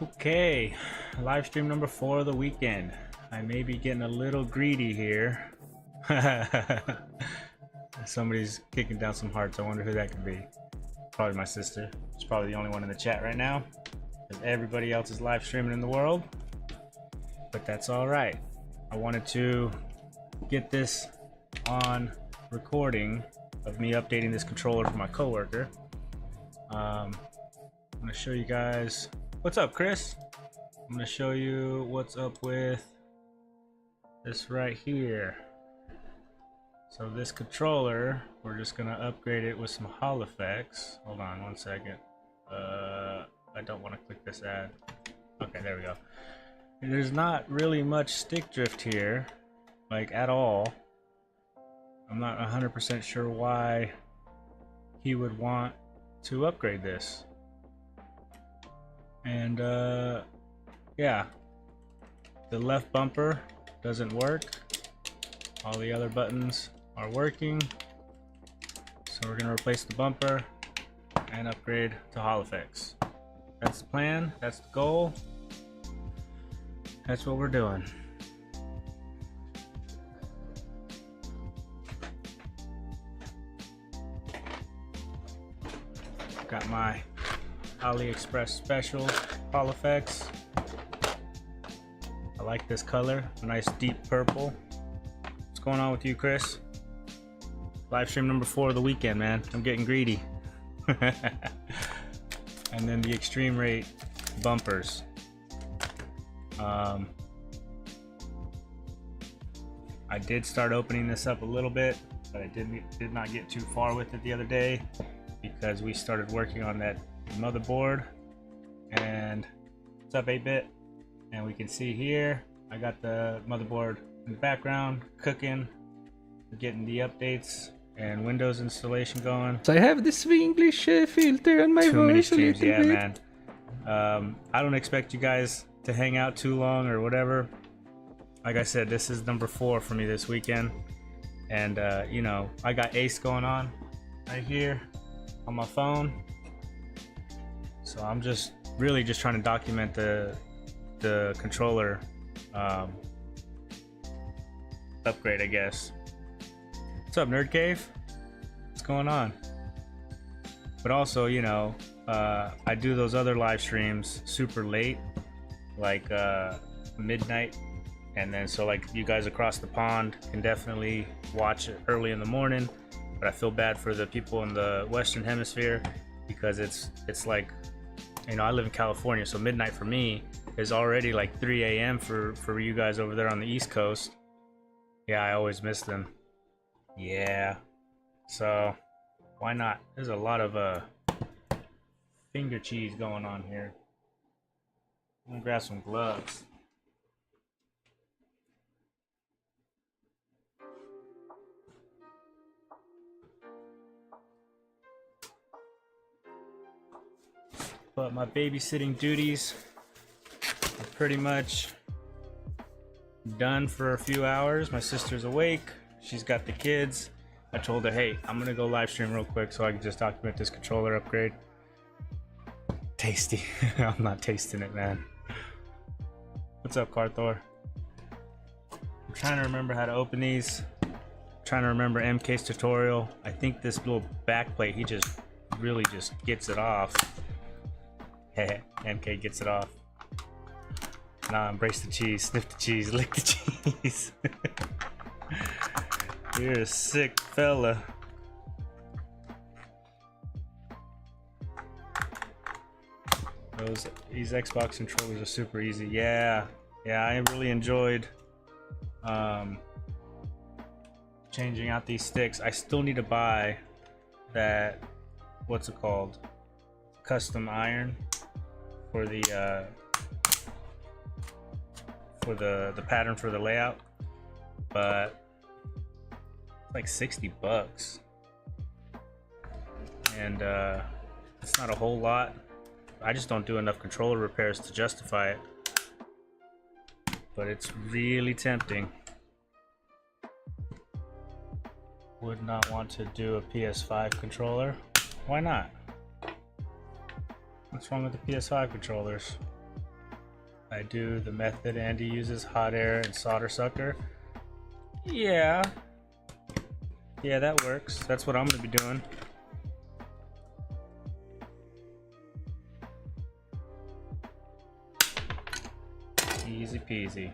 Okay, live stream number 4 of the weekend. I may be getting a little greedy here. Somebody's kicking down some hearts. I wonder who that could be. Probably my sister. She's probably the only one in the chat right now, because everybody else is live streaming in the world. But that's all right. I wanted to get this on recording of me updating this controller for my coworker. I'm gonna show you guys. What's up, Chris? I'm gonna show you what's up with this right here. So this controller, we're just gonna upgrade it with some Hall effects. Hold on one second. I don't want to click this ad. Okay, there we go. There's not really much stick drift here, like at all. I'm not 100% sure why he would want to upgrade this. And yeah, the left bumper doesn't work. All the other buttons are working. So we're gonna replace the bumper and upgrade to Hall effects. That's the plan, that's the goal. That's what we're doing. Got my AliExpress special Hall effects. I like this color, a nice deep purple. What's going on with you, Chris? Live stream number 4 of the weekend, man. I'm getting greedy. And then the extreme rate bumpers. I did start opening this up a little bit, but I did not get too far with it the other day because we started working on that motherboard. And what's up, 8-bit? And we can see here I got the motherboard in the background cooking, getting the updates and Windows installation going. So I have this English filter on my Too many voice a streams, little yeah, bit. man. I don't expect you guys to hang out too long or whatever. Like I said, this is number 4 for me this weekend, and you know, I got Ace going on right here on my phone, so I'm just really just trying to document the controller upgrade, I guess. What's up, Nerd Cave? What's going on? But also, you know, I do those other live streams super late, like midnight, and then so like you guys across the pond can definitely watch it early in the morning. But I feel bad for the people in the Western Hemisphere because it's like, you know, I live in California, so midnight for me is already like 3 a.m. for you guys over there on the East Coast. Yeah, I always miss them. Yeah, so why not? There's a lot of finger cheese going on here. I'm gonna grab some gloves. But my babysitting duties are pretty much done for a few hours. My sister's awake. She's got the kids. I told her, hey, I'm gonna go live stream real quick so I can just document this controller upgrade. Tasty. I'm not tasting it, man. What's up, Carthor? I'm trying to remember how to open these. I'm trying to remember MK's tutorial. I think this little back plate, he just really just gets it off. MK gets it off. Nah, embrace the cheese, sniff the cheese, lick the cheese. You're a sick fella. These Xbox controllers are super easy. Yeah, I really enjoyed changing out these sticks. I still need to buy that, what's it called, custom iron for the pattern for the layout, but it's like $60. and it's not a whole lot. I just don't do enough controller repairs to justify it, but it's really tempting. Would not want to do a PS5 controller. Why not? What's wrong with the PS5 controllers? I do the method Andy uses, hot air and solder sucker. Yeah, that works. That's what I'm gonna be doing. Easy peasy.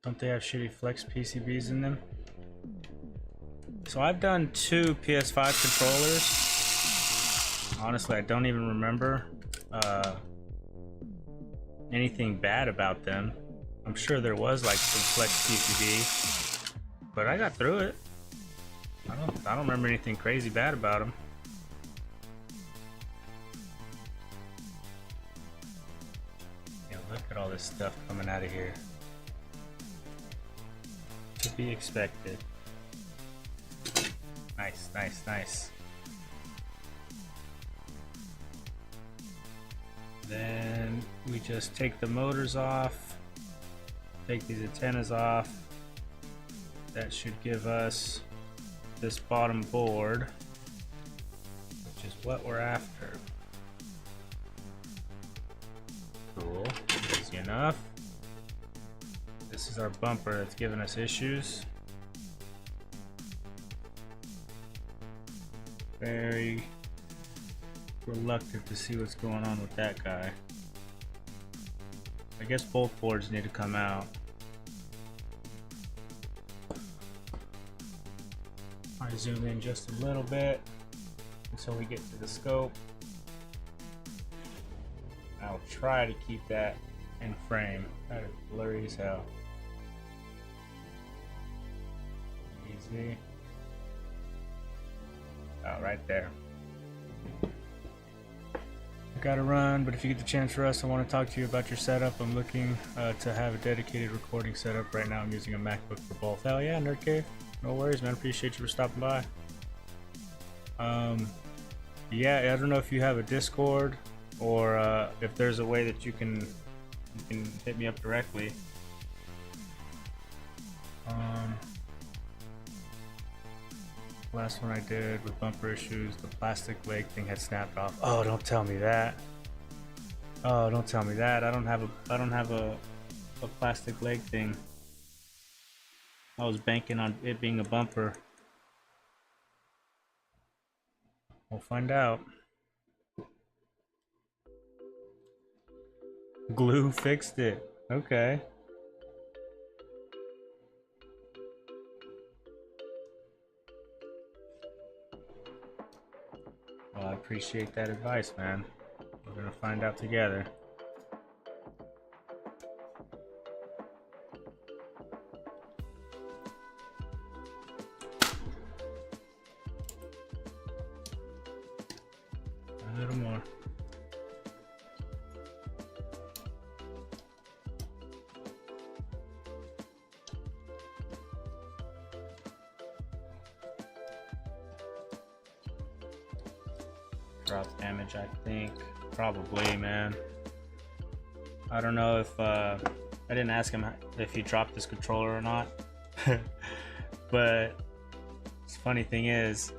Don't they have shitty flex PCBs in them? So I've done 2 PS5 controllers. Honestly, I don't even remember anything bad about them. I'm sure there was like some flex PCB, but I got through it. I don't remember anything crazy bad about them. Yeah, look at all this stuff coming out of here. To be expected. Nice, nice, nice. Then we just take the motors off, take these antennas off. That should give us this bottom board, which is what we're after. Cool, easy enough. This is our bumper that's giving us issues. Very reluctant to see what's going on with that guy. I guess both boards need to come out. I zoom in just a little bit until we get to the scope. I'll try to keep that in frame. That is blurry as hell. Easy. Oh, right there. I gotta run, but if you get the chance for us, I want to talk to you about your setup. I'm looking to have a dedicated recording setup. Right now I'm using a MacBook for both. Hell yeah, Nerd Cave. No worries, man. Appreciate you for stopping by. Yeah, I don't know if you have a Discord or if there's a way that you can hit me up directly. Last one I did with bumper issues, the plastic leg thing had snapped off. Oh, don't tell me that. Oh, don't tell me that. I don't have a plastic leg thing. I was banking on it being a bumper. We'll find out. Glue fixed it. Okay. Well, I appreciate that advice, man. We're gonna find out together. A little more. Drop damage, I think. Probably, man. I don't know if I didn't ask him if he dropped his controller or not. But the funny thing is,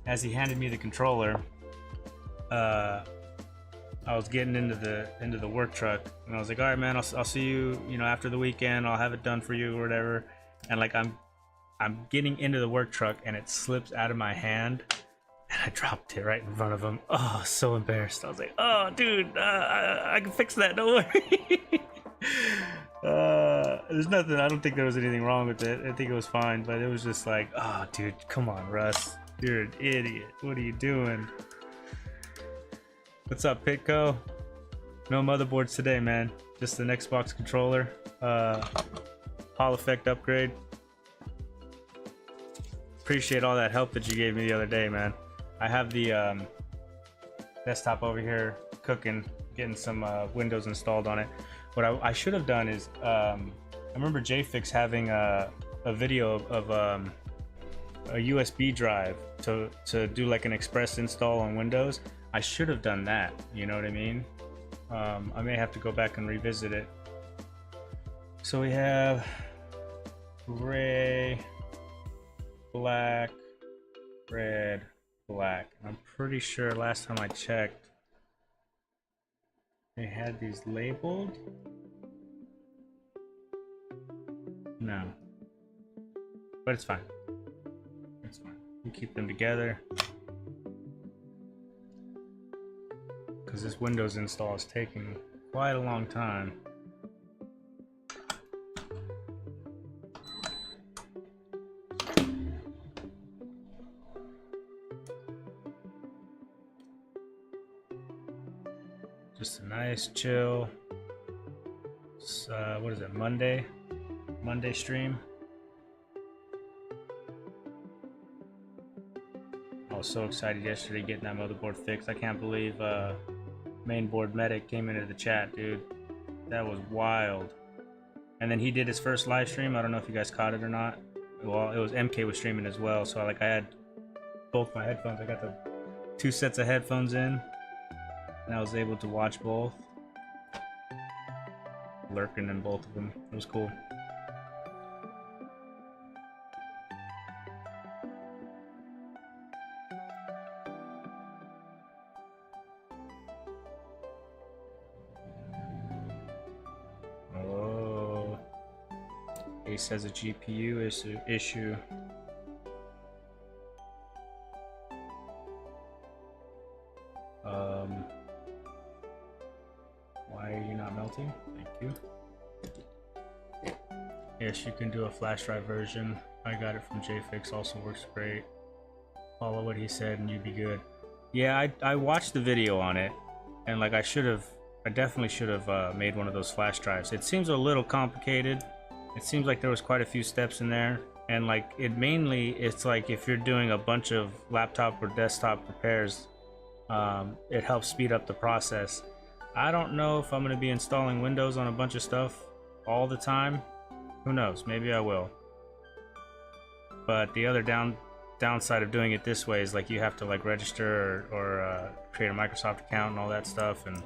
as he handed me the controller, I was getting into the work truck, and I was like, all right, man, I'll see you, after the weekend. I'll have it done for you or whatever. And like I'm getting into the work truck, and it slips out of my hand. And I dropped it right in front of him. Oh, so embarrassed. I was like, oh, dude, I can fix that. Don't worry. There's nothing. I don't think there was anything wrong with it. I think it was fine. But it was just like, oh, dude, come on, Russ. You're an idiot. What are you doing? What's up, Pitco? No motherboards today, man. Just an Xbox controller. Hall effect upgrade. Appreciate all that help that you gave me the other day, man. I have the desktop over here cooking, getting some Windows installed on it. What I should have done is, I remember JFix having a video of a USB drive to do like an express install on Windows. I should have done that, you know what I mean? I may have to go back and revisit it. So we have gray, black, red, black. I'm pretty sure last time I checked they had these labeled. No, but it's fine. It's fine. We keep them together because this Windows install is taking quite a long time. Just a nice chill. What is it? Monday stream. I was so excited yesterday getting that motherboard fixed. I can't believe Mainboard Medic came into the chat, dude. That was wild. And then he did his first live stream. I don't know if you guys caught it or not. Well, it was MK was streaming as well, so I had both my headphones. I got the 2 sets of headphones in, and I was able to watch both. Lurking in both of them. It was cool. Oh, Ace has a GPU issue. Why are you not melting? Thank you. Yes, you can do a flash drive version. I got it from JFix, also works great. Follow what he said and you'd be good. Yeah, I watched the video on it, and like I definitely should have made one of those flash drives. It seems a little complicated. It seems like there was quite a few steps in there, and like it's like if you're doing a bunch of laptop or desktop repairs, it helps speed up the process. I don't know if I'm going to be installing Windows on a bunch of stuff all the time. Who knows? Maybe I will. But the other downside of doing it this way is like you have to like register or create a Microsoft account and all that stuff. And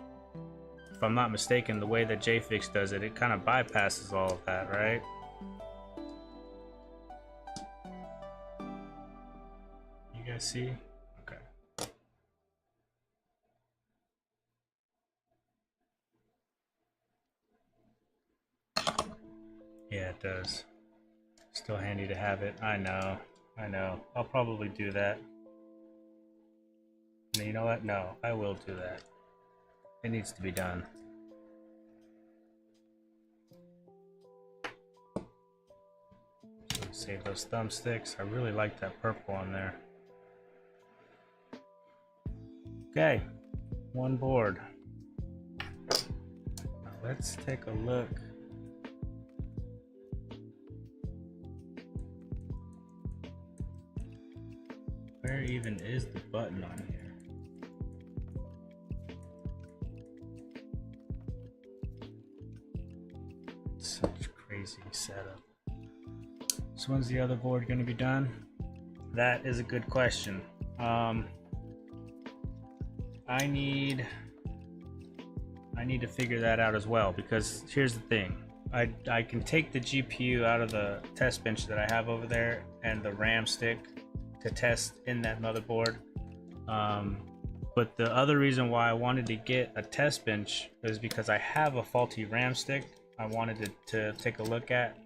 if I'm not mistaken, the way that JFix does it, it kind of bypasses all of that, right? You guys see? Okay. Yeah, it does. Still handy to have it. I know. I'll probably do that. And you know what? No, I will do that. It needs to be done. So save those thumbsticks. I really like that purple on there. Okay, one board. Now let's take a look. Where even is the button on here? Such crazy setup. So when's the other board going to be done? That is a good question. I need to figure that out as well, because here's the thing. I can take the GPU out of the test bench that I have over there and the RAM stick to test in that motherboard, but the other reason why I wanted to get a test bench is because I have a faulty RAM stick I wanted to take a look at,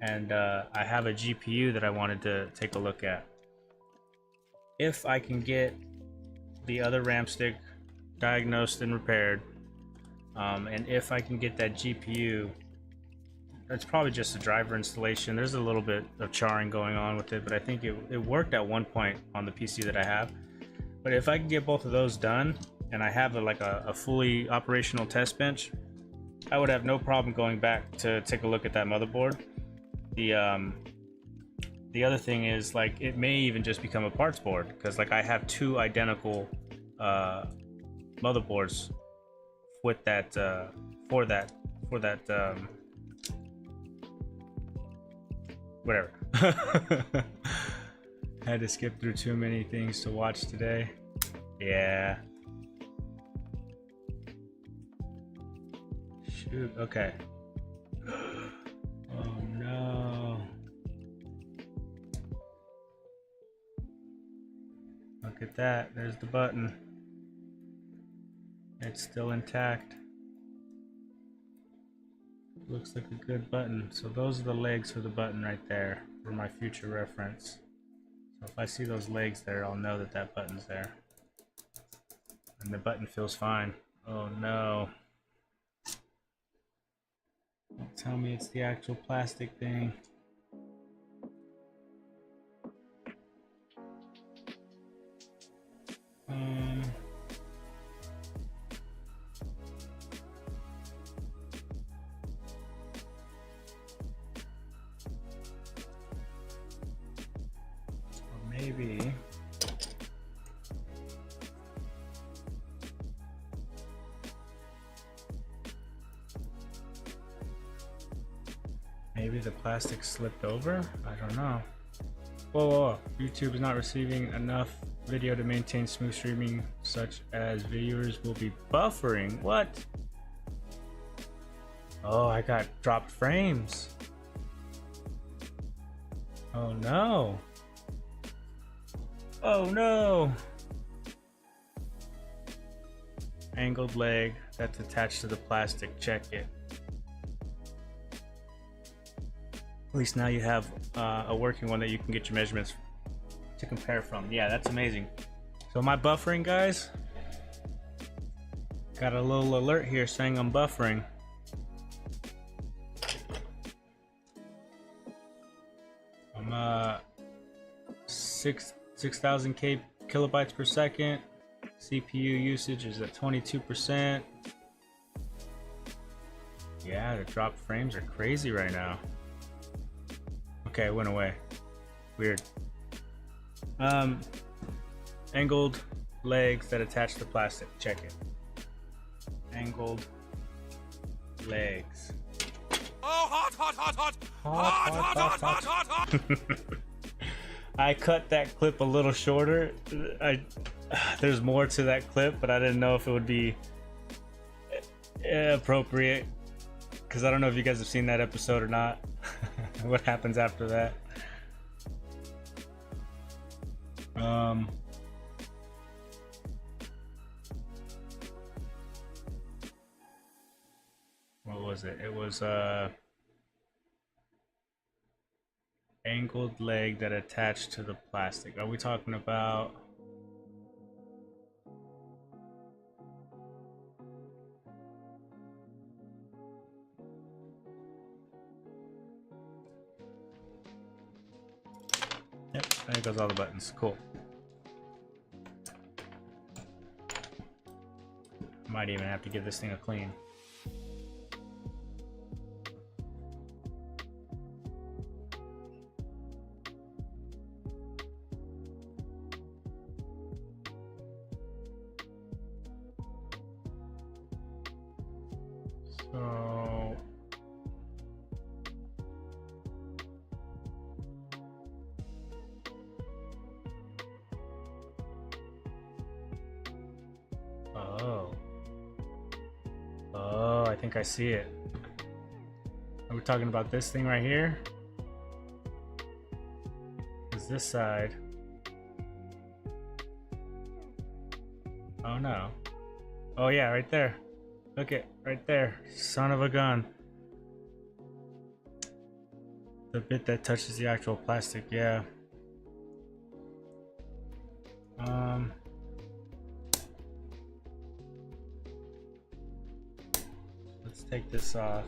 and I have a GPU that I wanted to take a look at. If I can get the other RAM stick diagnosed and repaired, and if I can get that GPU, it's probably just a driver installation. There's a little bit of charring going on with it, but I think it worked at one point on the PC that I have. But if I can get both of those done, and I have a fully operational test bench, I would have no problem going back to take a look at that motherboard. The other thing is, like, it may even just become a parts board, because like I have two identical motherboards with that for that whatever. Had to skip through too many things to watch today. Yeah. Shoot, okay. Oh no. Look at that, there's the button. It's still intact. Looks like a good button. So those are the legs for the button right there for my future reference. So if I see those legs there, I'll know that that button's there. And the button feels fine. Oh no. Don't tell me it's the actual plastic thing. Maybe. Maybe the plastic slipped over? I don't know. Whoa, whoa, whoa. YouTube is not receiving enough video to maintain smooth streaming, such as viewers will be buffering. What? Oh, I got dropped frames. Oh no. Oh no. Angled leg that's attached to the plastic. Check it. At least now you have a working one that you can get your measurements to compare from. Yeah, that's amazing. So my buffering, guys, got a little alert here saying I'm buffering. I'm 6,000 kilobytes per second. CPU usage is at 22%. Yeah, the drop frames are crazy right now. Okay, it went away. Weird. Angled legs that attach to plastic. Check it. Angled legs. Oh, hot, hot, hot, hot, hot, hot, hot, hot, hot, hot. I cut that clip a little shorter. There's more to that clip, but I didn't know if it would be appropriate, because I don't know if you guys have seen that episode or not. What happens after that? What was it? It was angled leg that attached to the plastic. Are we talking about? Yep, there goes all the buttons. Cool. Might even have to give this thing a clean. So oh, I think I see it. Are we talking about this thing right here? Is this side? Oh no. Oh yeah, right there. Look it, right there. Son of a gun. The bit that touches the actual plastic, yeah. Let's take this off.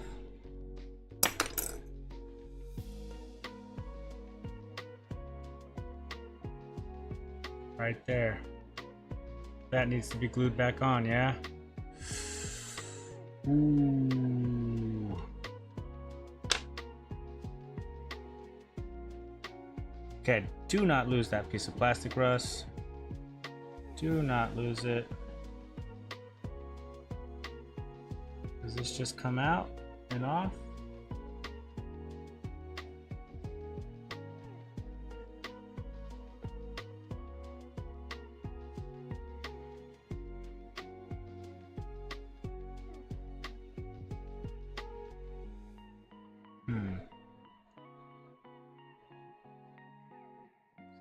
Right there. That needs to be glued back on, yeah? Ooh. Okay, do not lose that piece of plastic, Russ. Do not lose it. Does this just come out and off?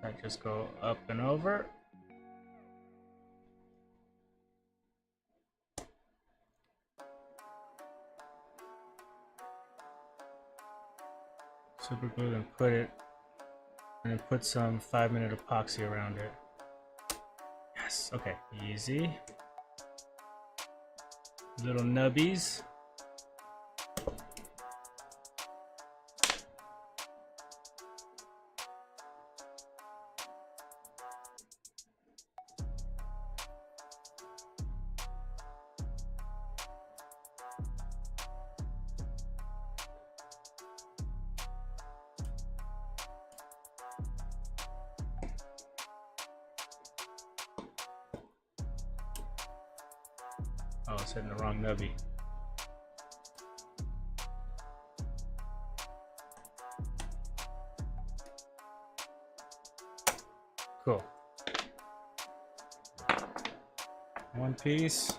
I just go up and over. Super glue and put it, and then put some 5-minute epoxy around it. Yes, okay, easy. Little nubbies. Oh, I was hitting the wrong nubby. Cool. One piece.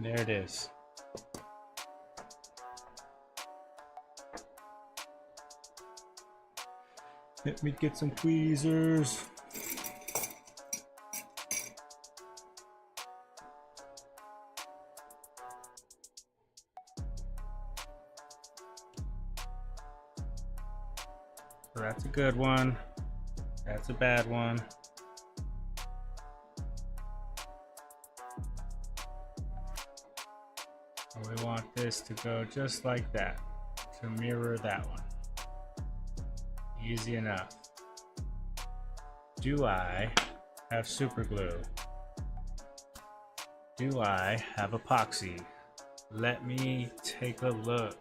There it is. Let me get some tweezers. So that's a good one. That's a bad one. And we want this to go just like that, to mirror that one. Easy enough. Do I have super glue? Do I have epoxy? Let me take a look.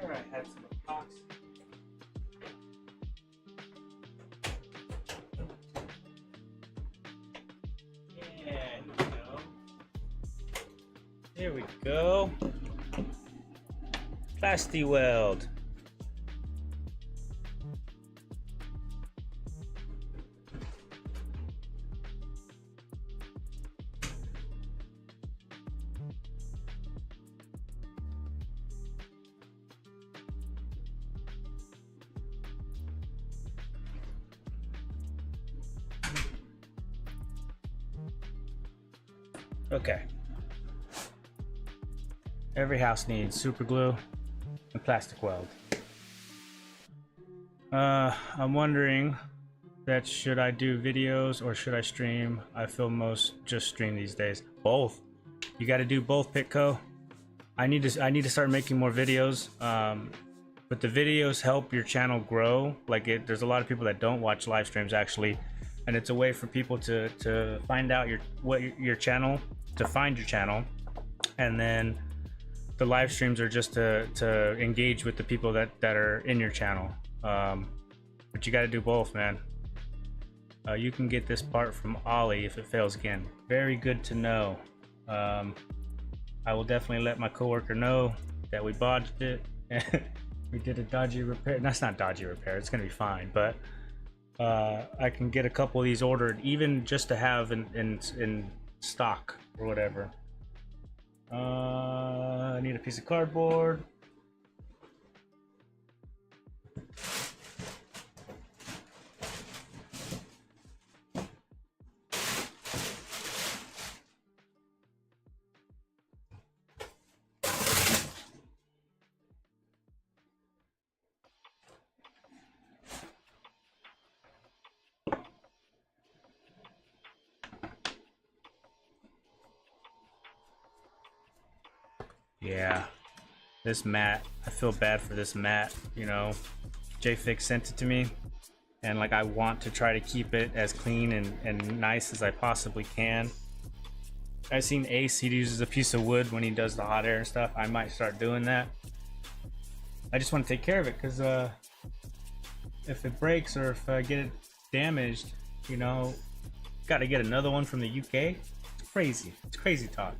I had some epoxy. Yeah, here we go. Plasti weld. Okay. Every house needs super glue and plastic weld. I'm wondering that should I do videos or should I stream? I feel most just stream these days. Both. You got to do both, Pitco. I need to start making more videos. But the videos help your channel grow. There's a lot of people that don't watch live streams actually, and it's a way for people to find out your channel, to find your channel, and then the live streams are just to engage with the people that are in your channel. But you got to do both, man. You can get this part from Ollie if it fails again. Very good to know. I will definitely let my coworker know that we botched it. We did a dodgy repair. That's not dodgy repair. It's gonna be fine. But I can get a couple of these ordered, even just to have in stock or whatever. I need a piece of cardboard. Yeah, this mat, I feel bad for this mat, you know. JFix sent it to me, and like I want to try to keep it as clean and nice as I possibly can. I've seen Ace, he uses a piece of wood when he does the hot air and stuff. I might start doing that. I just want to take care of it, because if it breaks or if I get it damaged, you know, got to get another one from the UK. It's crazy. It's crazy talk.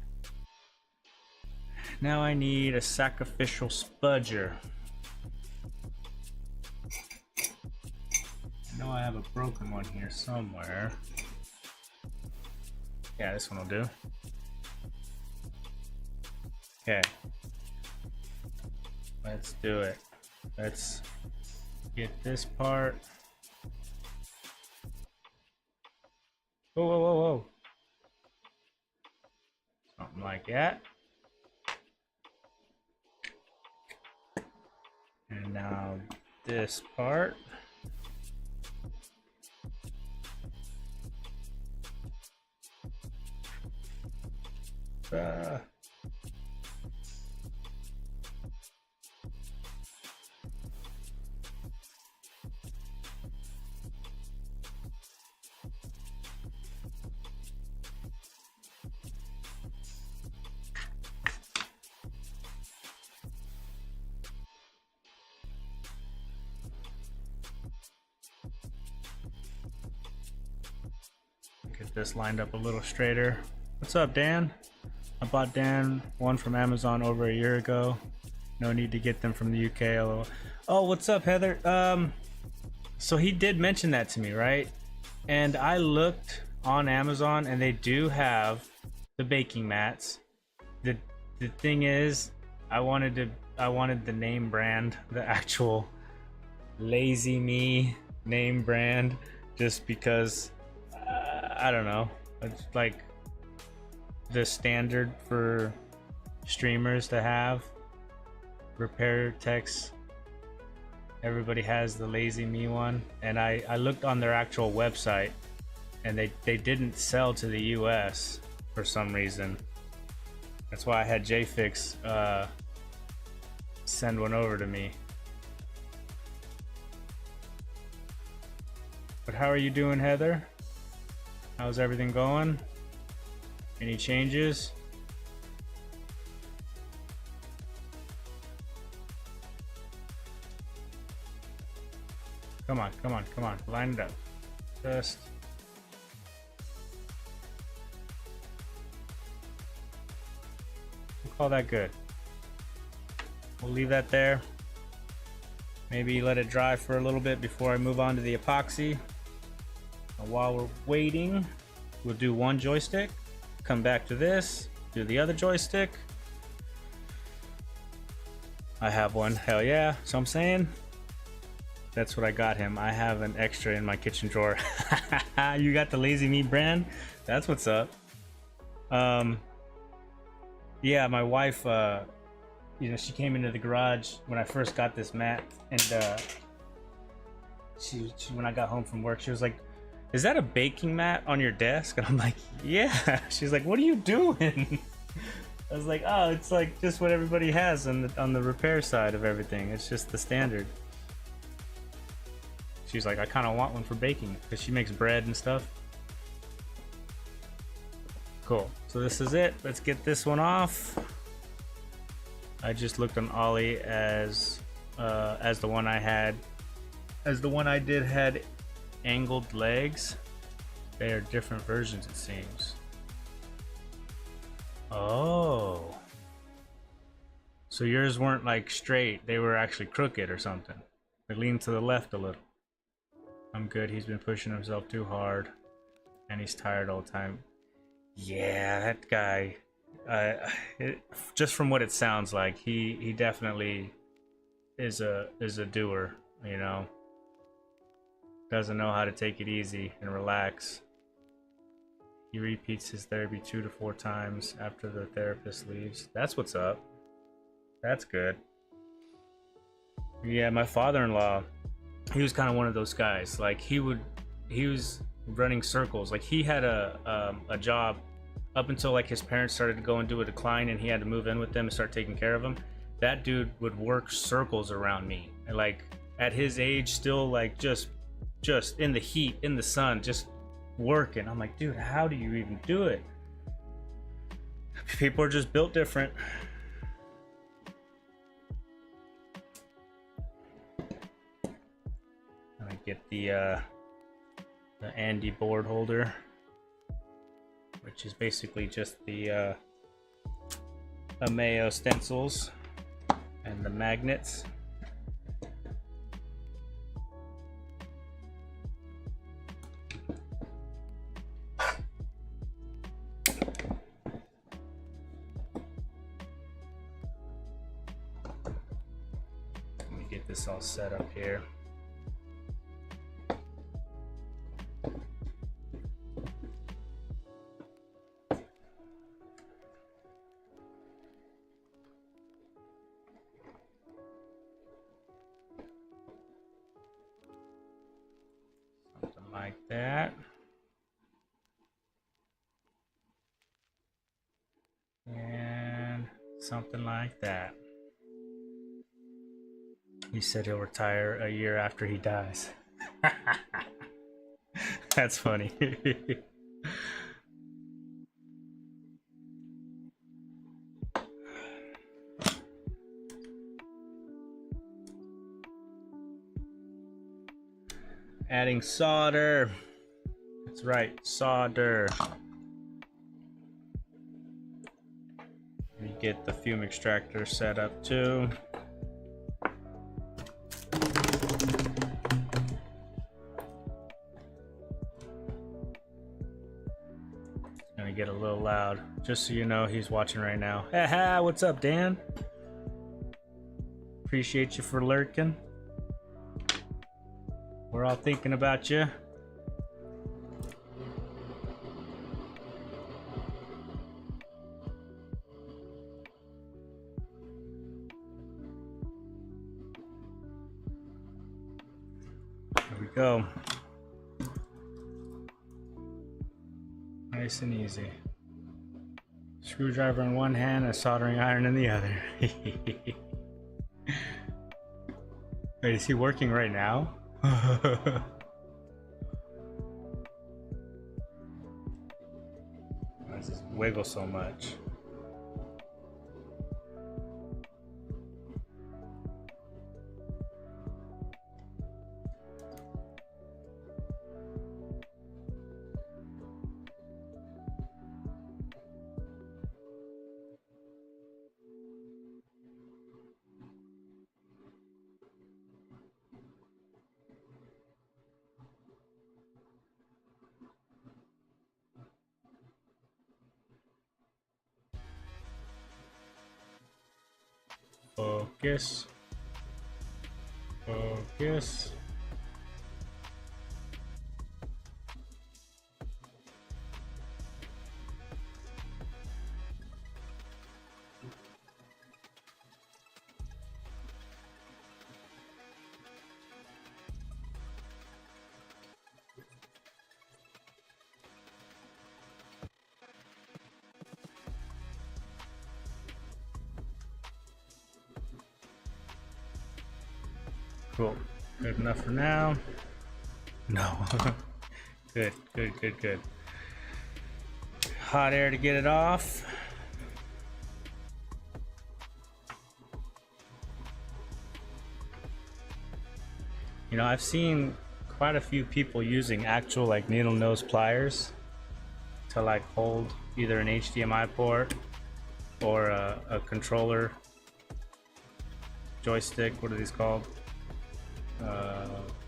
Now I need a sacrificial spudger. I know I have a broken one here somewhere. Yeah, this one will do. Okay. Let's do it. Let's get this part. Whoa, whoa, whoa, whoa. Something like that. And now this part. Get this lined up a little straighter. What's up, Dan? I bought Dan one from Amazon over a year ago. No need to get them from the UK. Although, oh, what's up, Heather? So he did mention that to me, right? And I looked on Amazon, and they do have the baking mats. The thing is, I wanted the name brand, the actual Lazy Me name brand, just because. I don't know, it's like the standard for streamers to have. Repair techs, everybody has the Lazy Me one, and I looked on their actual website, and they didn't sell to the US for some reason. That's why I had JFix send one over to me. But how are you doing, Heather? How's everything going? Any changes? Come on, come on, come on. Line it up. Just. We'll call that good. We'll leave that there. Maybe let it dry for a little bit before I move on to the epoxy. And while we're waiting, we'll do one joystick, come back to this, do the other joystick. I have one, hell yeah. So I'm saying, that's what I got him. I have an extra in my kitchen drawer. You got the Lazy Me brand? That's what's up. Yeah, my wife, you know, she came into the garage when I first got this mat, and she when I got home from work, she was like, "Is that a baking mat on your desk?" And I'm like, "Yeah." She's like, "What are you doing?" I was like, "Oh, it's like just what everybody has on the repair side of everything. It's just the standard." She's like, "I kind of want one for baking because she makes bread and stuff." Cool. So this is it. Let's get this one off. I just looked on Ollie as the one I had, as the one I did had angled legs. They are different versions, it seems. Oh. So yours weren't like straight, they were actually crooked or something. They leaned to the left a little. I'm good, he's been pushing himself too hard. And he's tired all the time. Yeah, that guy. Just from what it sounds like, he definitely is a doer, you know. Doesn't know how to take it easy and relax. He repeats his therapy 2 to 4 times after the therapist leaves. That's what's up. That's good. Yeah, my father-in-law, he was kind of one of those guys. Like he was running circles. Like he had a job up until like his parents started to go and do a decline, and he had to move in with them and start taking care of them. That dude would work circles around me, and like at his age, still like just in the heat, in the sun, just working. I'm like, dude, how do you even do it? People are just built different. I get the Andy board holder, which is basically just the Ameo stencils and the magnets. Let me get this all set up here. Like that. And something like that. He said he'll retire a year after he dies. That's funny. Adding solder. That's right, solder. We get the fume extractor set up too. It's gonna get a little loud. Just so you know, he's watching right now. Haha, what's up, Dan? Appreciate you for lurking. We're all thinking about you. There we go. Nice and easy. Screwdriver in one hand, a soldering iron in the other. Wait, is he working right now? Why does this wiggle so much? Focus. Focus. Cool. Good enough for now. No. Good, good, good, good. Hot air to get it off. You know, I've seen quite a few people using actual like needle nose pliers to like hold either an HDMI port or a controller joystick. What are these called?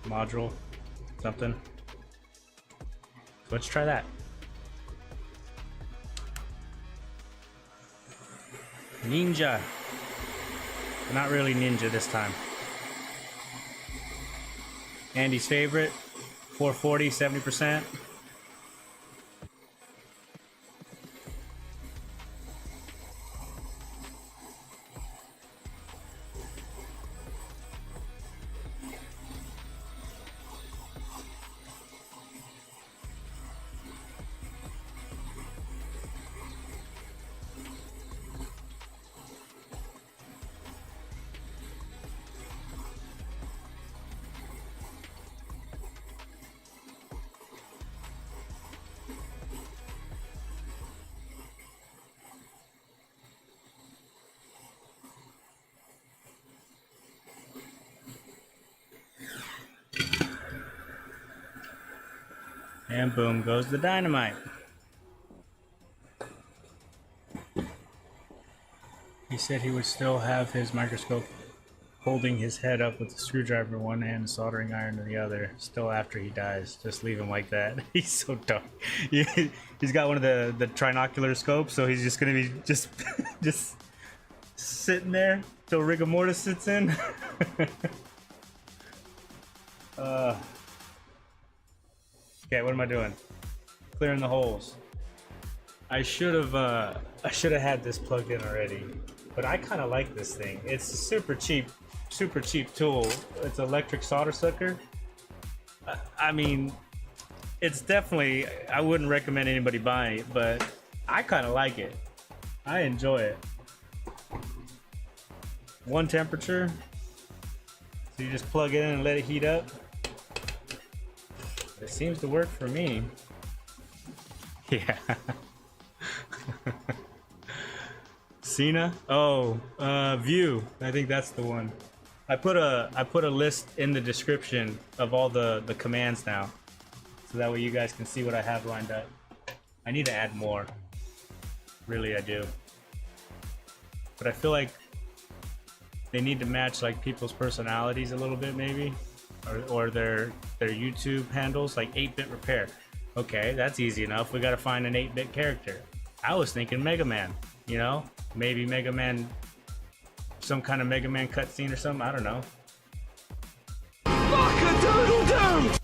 Module, something. So let's try that. Ninja. Not really ninja this time. Andy's favorite, 440, 70%. And boom goes the dynamite. He said he would still have his microscope holding his head up with a screwdriver in one hand and soldering iron in the other, still after he dies. Just leave him like that. He's so dumb. He's got one of the trinocular scopes, so he's just gonna be just sitting there till rigor mortis sits in. Okay, what am I doing? Clearing the holes. I should have had this plugged in already, but I kind of like this thing. It's a super cheap tool. It's an electric solder sucker. I mean, it's definitely, I wouldn't recommend anybody buying it, but I kind of like it. I enjoy it. One temperature, so you just plug it in and let it heat up. It seems to work for me. Yeah. Cena? Oh, View. I think that's the one. I put a list in the description of all the commands now, so that way you guys can see what I have lined up. I need to add more. Really, I do. But I feel like they need to match like people's personalities a little bit, maybe. Or their YouTube handles, like 8-bit repair. Okay, that's easy enough. We gotta find an 8-bit character. I was thinking Mega Man, you know? Maybe Mega Man, some kind of Mega Man cutscene or something, I don't know. Fuck-a-doodle-doo!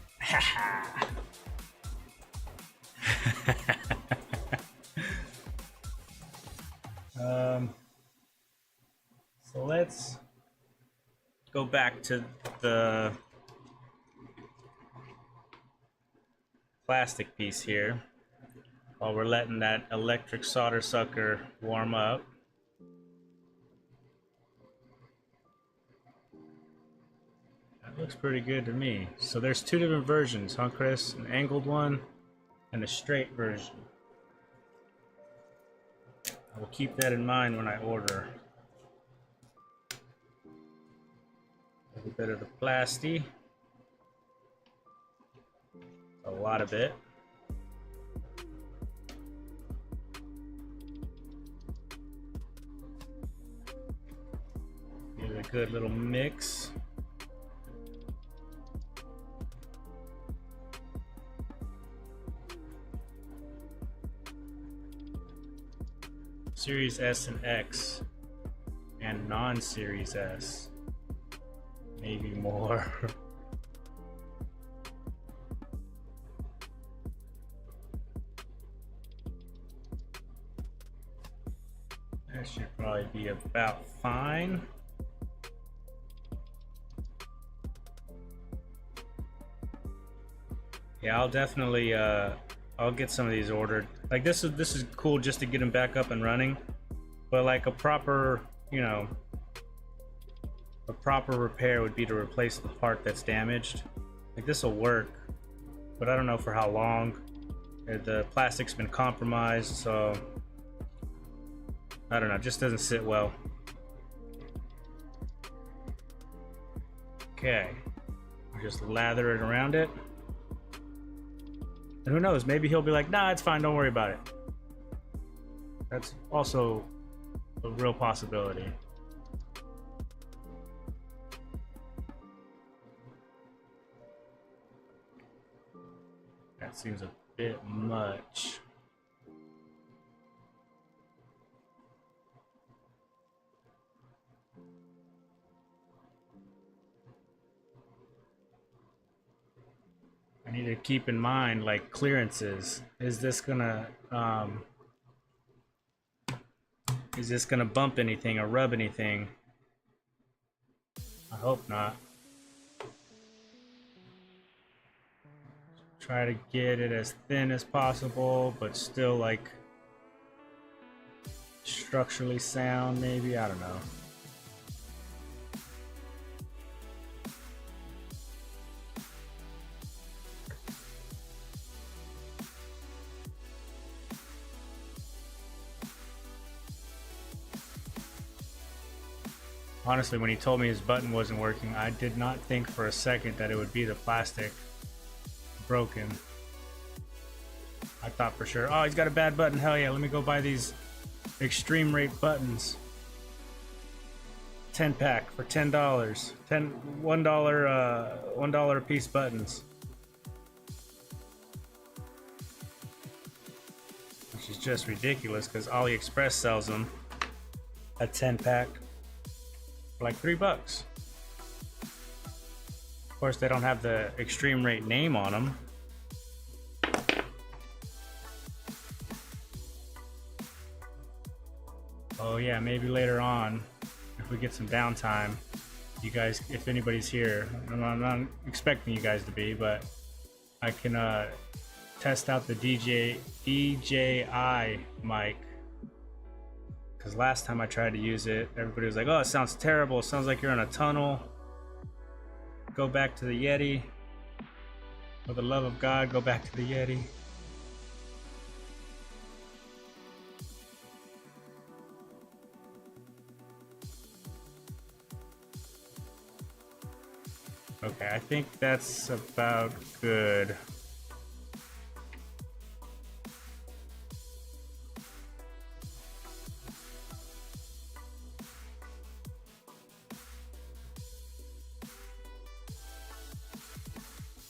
So let's go back to the plastic piece here while we're letting that electric solder sucker warm up. That looks pretty good to me. So there's two different versions, huh, Chris? An angled one and a straight version. I will keep that in mind when I order. A little bit of the plasty. A lot of it. Give it a good little mix. Series S and X and non-Series S. Maybe more. That should probably be about fine. Yeah, I'll definitely I'll get some of these ordered. Like this is cool just to get them back up and running. But like a proper, you know, a proper repair would be to replace the part that's damaged. Like this will work, but I don't know for how long. The plastic's been compromised, so I don't know, it just doesn't sit well. Okay, just lather it around it. And who knows, maybe he'll be like, nah, it's fine, don't worry about it. That's also a real possibility. That seems a bit much. I need to keep in mind, like, clearances. Is this gonna bump anything or rub anything? I hope not. Try to get it as thin as possible, but still, like, structurally sound, maybe? I don't know. Honestly, when he told me his button wasn't working, I did not think for a second that it would be the plastic broken. I thought for sure, oh, he's got a bad button. Hell yeah, let me go buy these extreme rate buttons. 10 pack for $10. $1 a piece buttons. Which is just ridiculous because AliExpress sells them a 10 pack. For like $3. Of course, they don't have the extreme rate name on them. Oh yeah, maybe later on, if we get some downtime, you guys, if anybody's here, I'm not expecting you guys to be, but I can test out the DJI mic. Because last time I tried to use it, everybody was like, oh, it sounds terrible. It sounds like you're in a tunnel. Go back to the Yeti. For the love of God, go back to the Yeti. Okay, I think that's about good.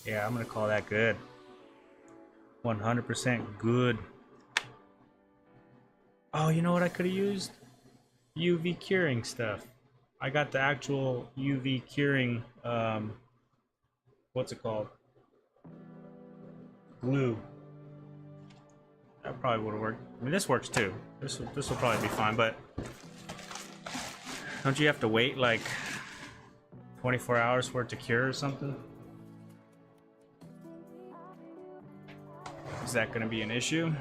Yeah, I'm gonna call that good. 100% good. Oh, you know what I could have used? UV curing stuff. I got the actual UV curing, what's it called? Glue. That probably would have worked. I mean, this works too. This will probably be fine, but don't you have to wait like 24 hours for it to cure or something? Is that going to be an issue?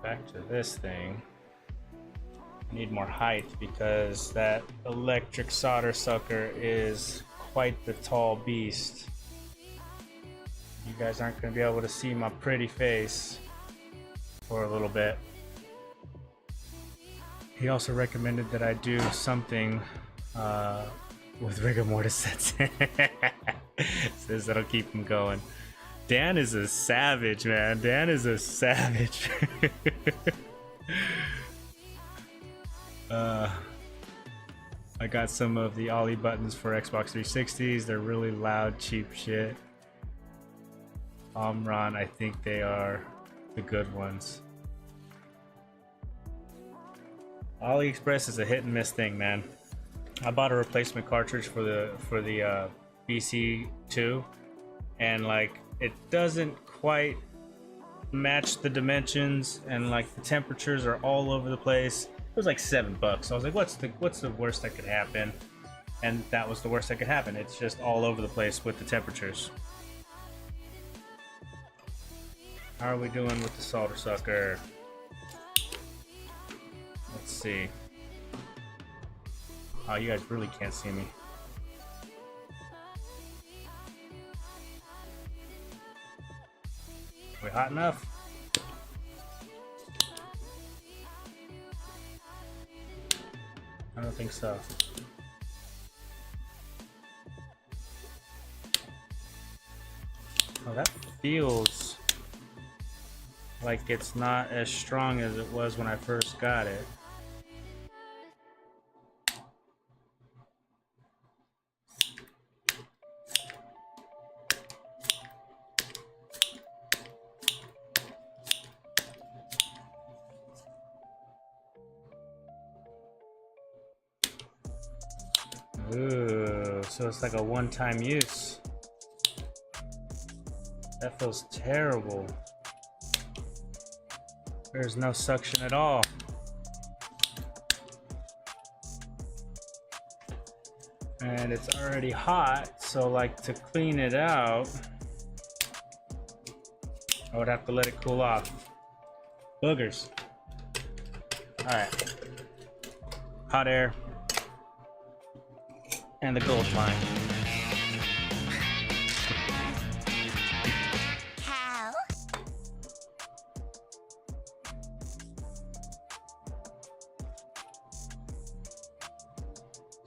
Back to this thing. I need more height because that electric solder sucker is quite the tall beast. You guys aren't going to be able to see my pretty face for a little bit. He also recommended that I do something with rigor mortis sets. Says that'll keep him going. Dan is a savage, man. Dan is a savage. I got some of the Ollie buttons for Xbox 360s. They're really loud, cheap shit. Omron, I think they are the good ones. AliExpress is a hit and miss thing, man. I bought a replacement cartridge for the BC2, and like it doesn't quite match the dimensions, and like the temperatures are all over the place. It was like $7. I was like, what's the worst that could happen? And that was the worst that could happen. It's just all over the place with the temperatures. How are we doing with the solder sucker? Let's see. Oh, you guys really can't see me. Are we hot enough? I don't think so. Oh, that feels like it's not as strong as it was when I first got it. Ooh, so it's like a one-time use. That feels terrible. There's no suction at all. And it's already hot, so like to clean it out, I would have to let it cool off. Boogers. Alright. Hot air. And the gold line. How?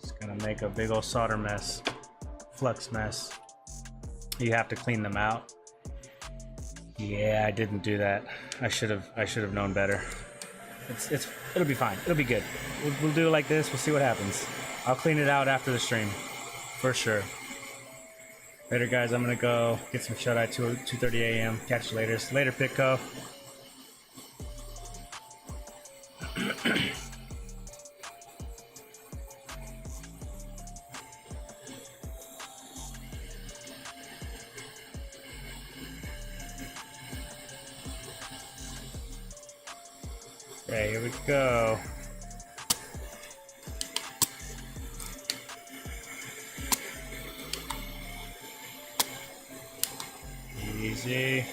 Just gonna make a big old solder mess, flux mess. You have to clean them out. Yeah, I didn't do that. I should have known better. It'll be fine. It'll be good. We'll do it like this. We'll see what happens. I'll clean it out after the stream, for sure. Later, guys. I'm gonna go get some shut eye. 2:30 a.m. Catch you later. Later, Pitco. Okay, here we go. Easy.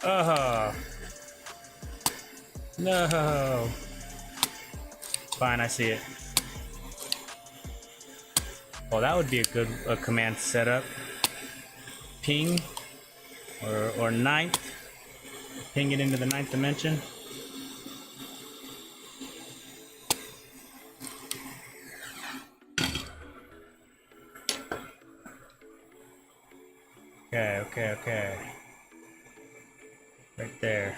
Oh. No. Fine, I see it. Well, that would be a good command setup. Ping or ninth. Ping it into the ninth dimension. Okay. Right there.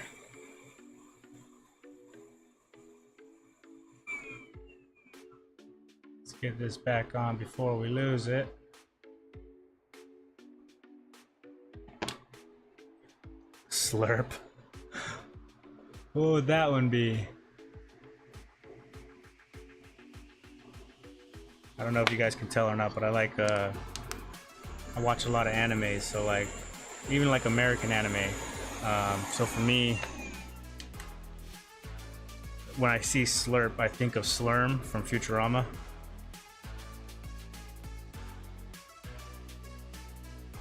Let's get this back on before we lose it. Slurp. What would that one be? I don't know if you guys can tell or not, but I watch a lot of anime, so like even like American anime. So for me, when I see slurp, I think of Slurm from Futurama.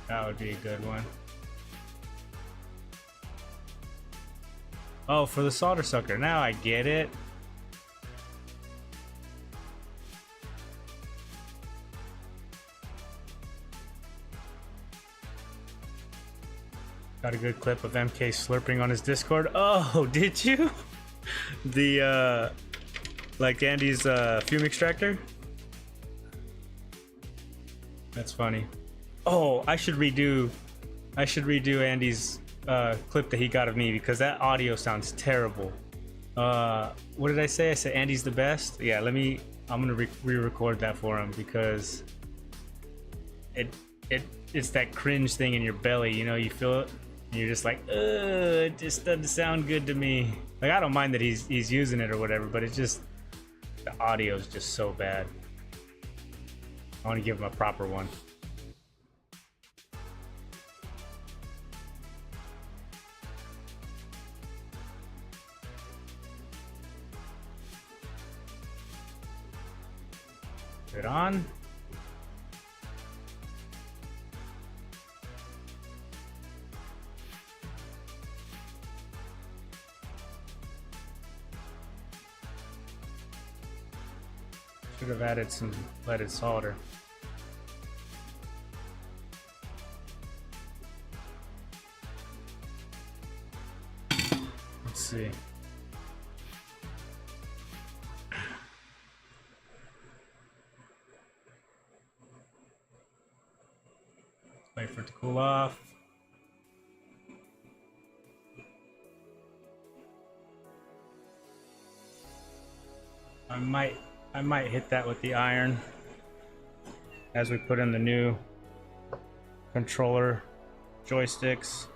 That would be a good one. Oh, for the solder sucker. Now I get it. Got a good clip of MK slurping on his Discord. Oh, did you? The like Andy's fume extractor. That's funny. Oh, I should redo Andy's clip that he got of me because that audio sounds terrible. What did I say? I said Andy's the best. Yeah, I'm gonna re-record that for him because it's that cringe thing in your belly. You know, you feel it. And you're just like, it just doesn't sound good to me. Like, I don't mind that he's using it or whatever, but it's just, the audio is just so bad. I want to give him a proper one. Put it on. should have added some leaded solder. Let's see. Wait for it to cool off. I might hit that with the iron as we put in the new controller joysticks.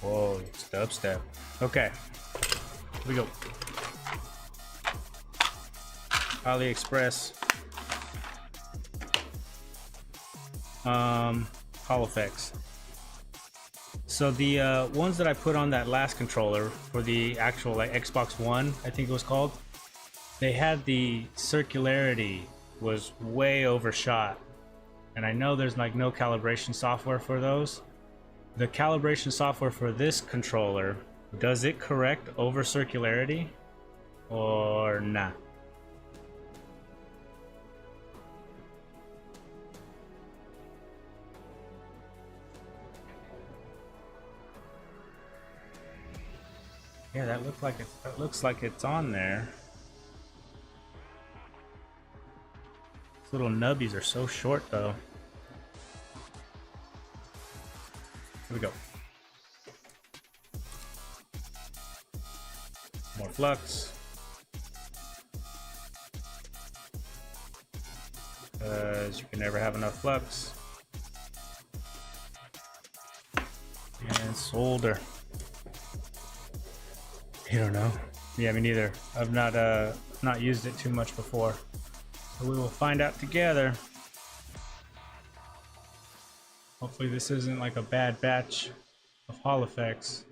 Whoa, it's dubstep. Okay, here we go. AliExpress. Hall effects. So the ones that I put on that last controller for the actual like Xbox One, I think it was called, they had the circularity was way overshot. And I know there's like no calibration software for those. The calibration software for this controller, does it correct over circularity or not? Yeah, that looks like it's on there. These little nubbies are so short though. Here we go. More flux. Because you can never have enough flux. And solder. You don't know? Yeah, me neither. I've not used it too much before. So we will find out together. Hopefully this isn't like a bad batch of Hall effects.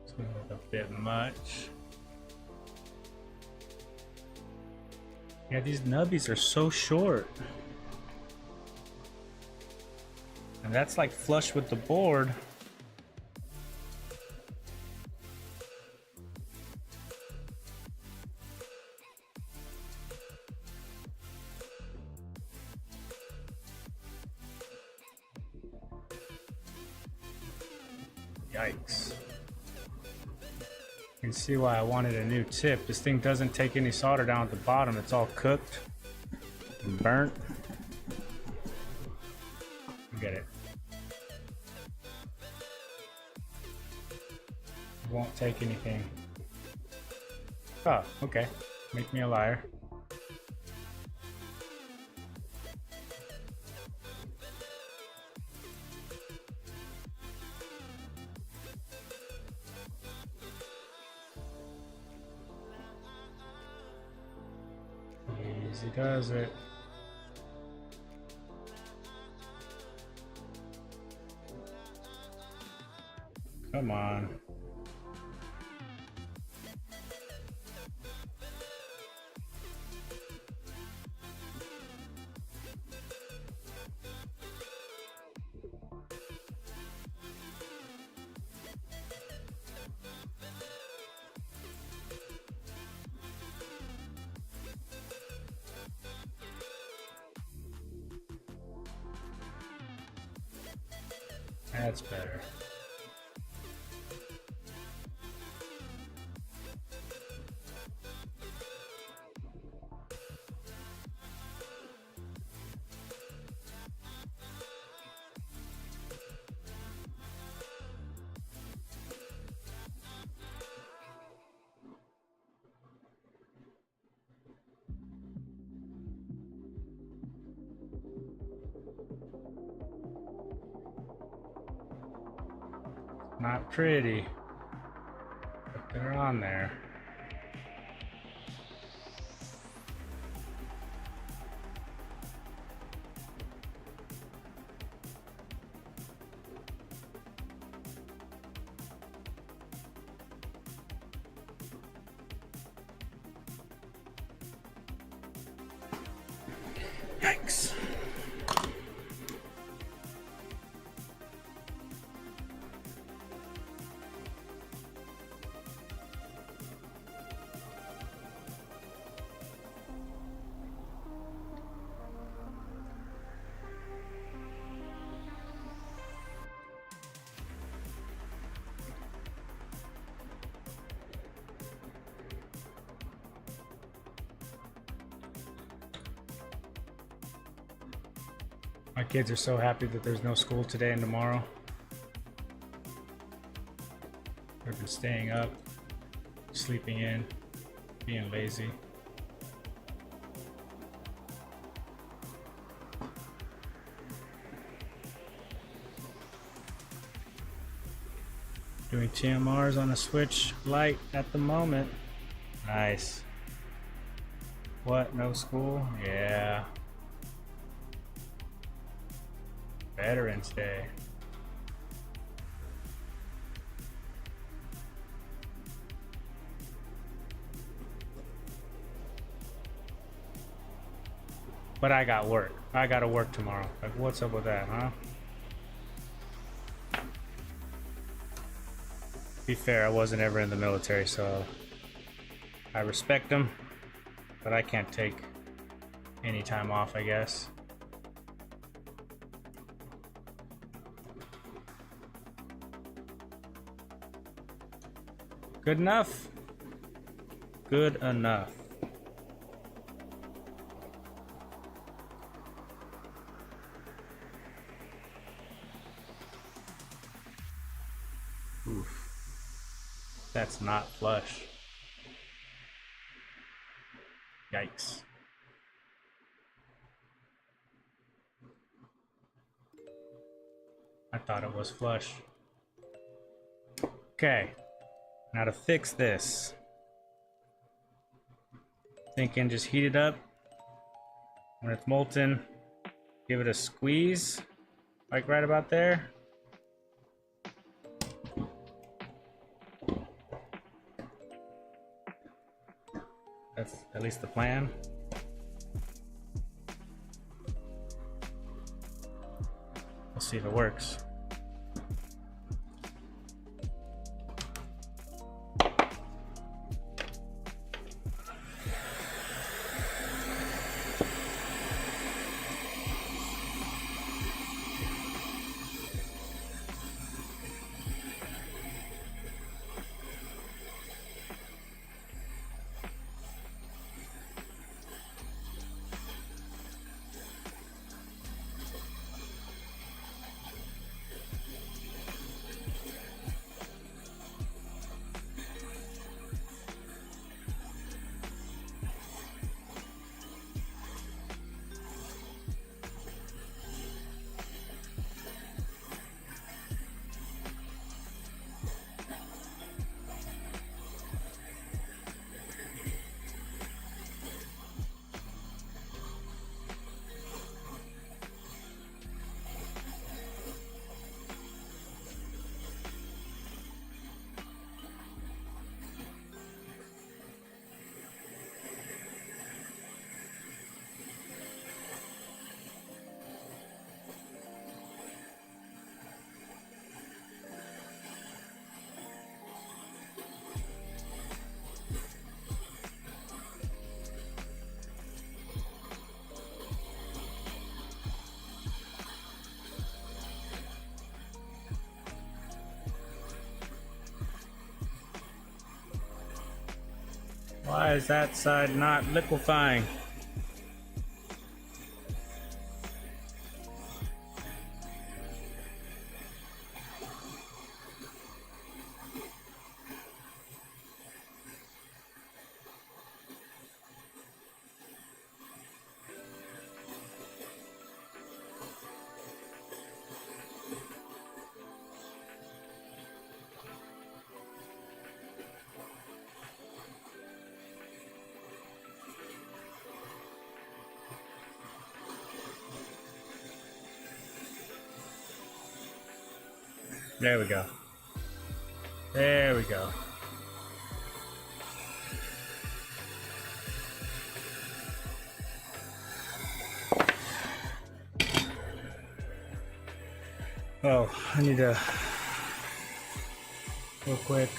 It's gonna look a bit much. Yeah, these nubbies are so short. And that's like flush with the board. Yikes. You can see why I wanted a new tip. This thing doesn't take any solder down at the bottom. It's all cooked and burnt. Get it. It won't take anything. Oh, okay. Make me a liar. Easy does it. Come on. That's better. not pretty, but they're on there. Yikes. My kids are so happy that there's no school today and tomorrow. They've been staying up, sleeping in, being lazy. Doing TMRs on a Switch Lite at the moment. Nice. What? No school? Yeah. Veterans Day. But I got work. I gotta work tomorrow. Like, what's up with that, huh? To be fair, I wasn't ever in the military, so I respect them, but I can't take any time off, I guess. Good enough. Good enough. Oof. That's not flush. Yikes. I thought it was flush. Okay. Now to fix this. Thinking just heat it up. When it's molten, give it a squeeze. Like right about there. That's at least the plan. We'll see if it works. Why is that side not liquefying? There we go. There we go. Oh, I need to real quick.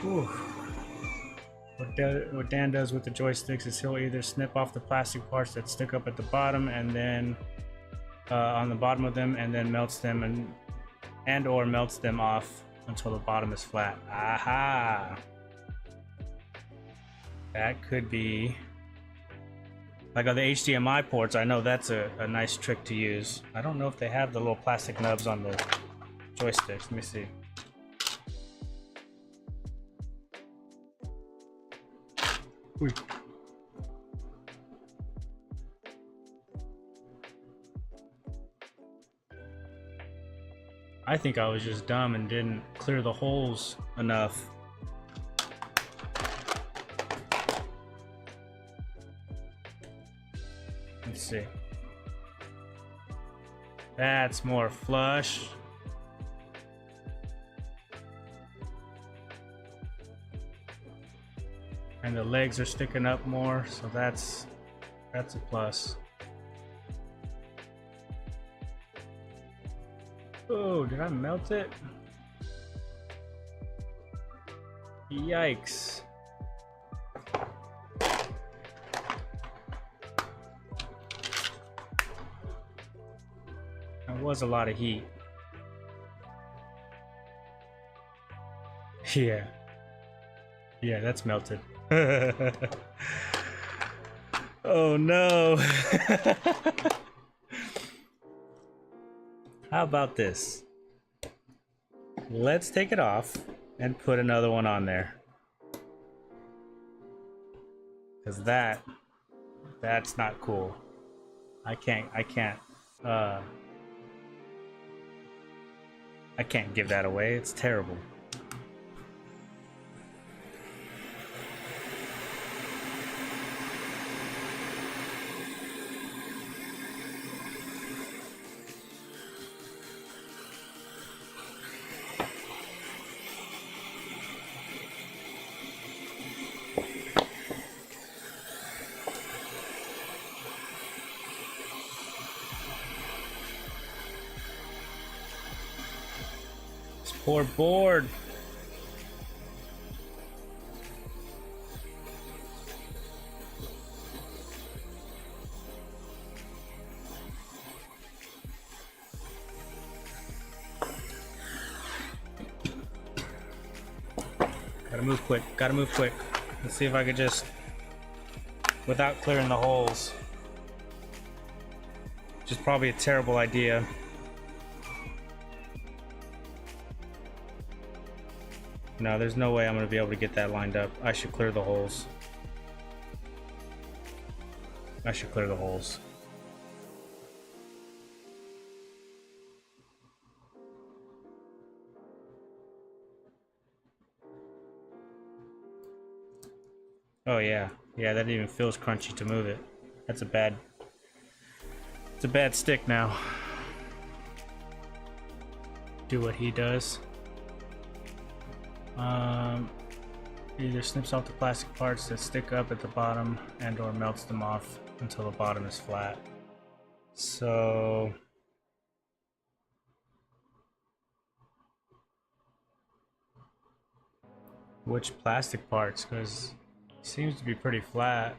Ooh. What Dan does with the joysticks is he'll either snip off the plastic parts that stick up at the bottom and then on the bottom of them, and then melts them and or melts them off until the bottom is flat. Aha! That could be like on the HDMI ports. I know that's a nice trick to use. I don't know if they have the little plastic nubs on the joysticks. Let me see. Ooh. I think I was just dumb and didn't clear the holes enough. Let's see. That's more flush. And the legs are sticking up more, so that's a plus. Oh, did I melt it? Yikes. That was a lot of heat. Yeah. Yeah, that's melted. Oh no. How about this? Let's take it off and put another one on there. Cause that's not cool. I can't give that away. It's terrible. Poor board. Gotta move quick. Gotta move quick. Let's see if I could just, without clearing the holes, which is probably a terrible idea. No, there's no way I'm going to be able to get that lined up. I should clear the holes. I should clear the holes. Oh yeah. Yeah, that even feels crunchy to move it. That's a bad... It's a bad stick now. Do what he does. Either snips off the plastic parts that stick up at the bottom and or melts them off until the bottom is flat. So which plastic parts? Because it seems to be pretty flat.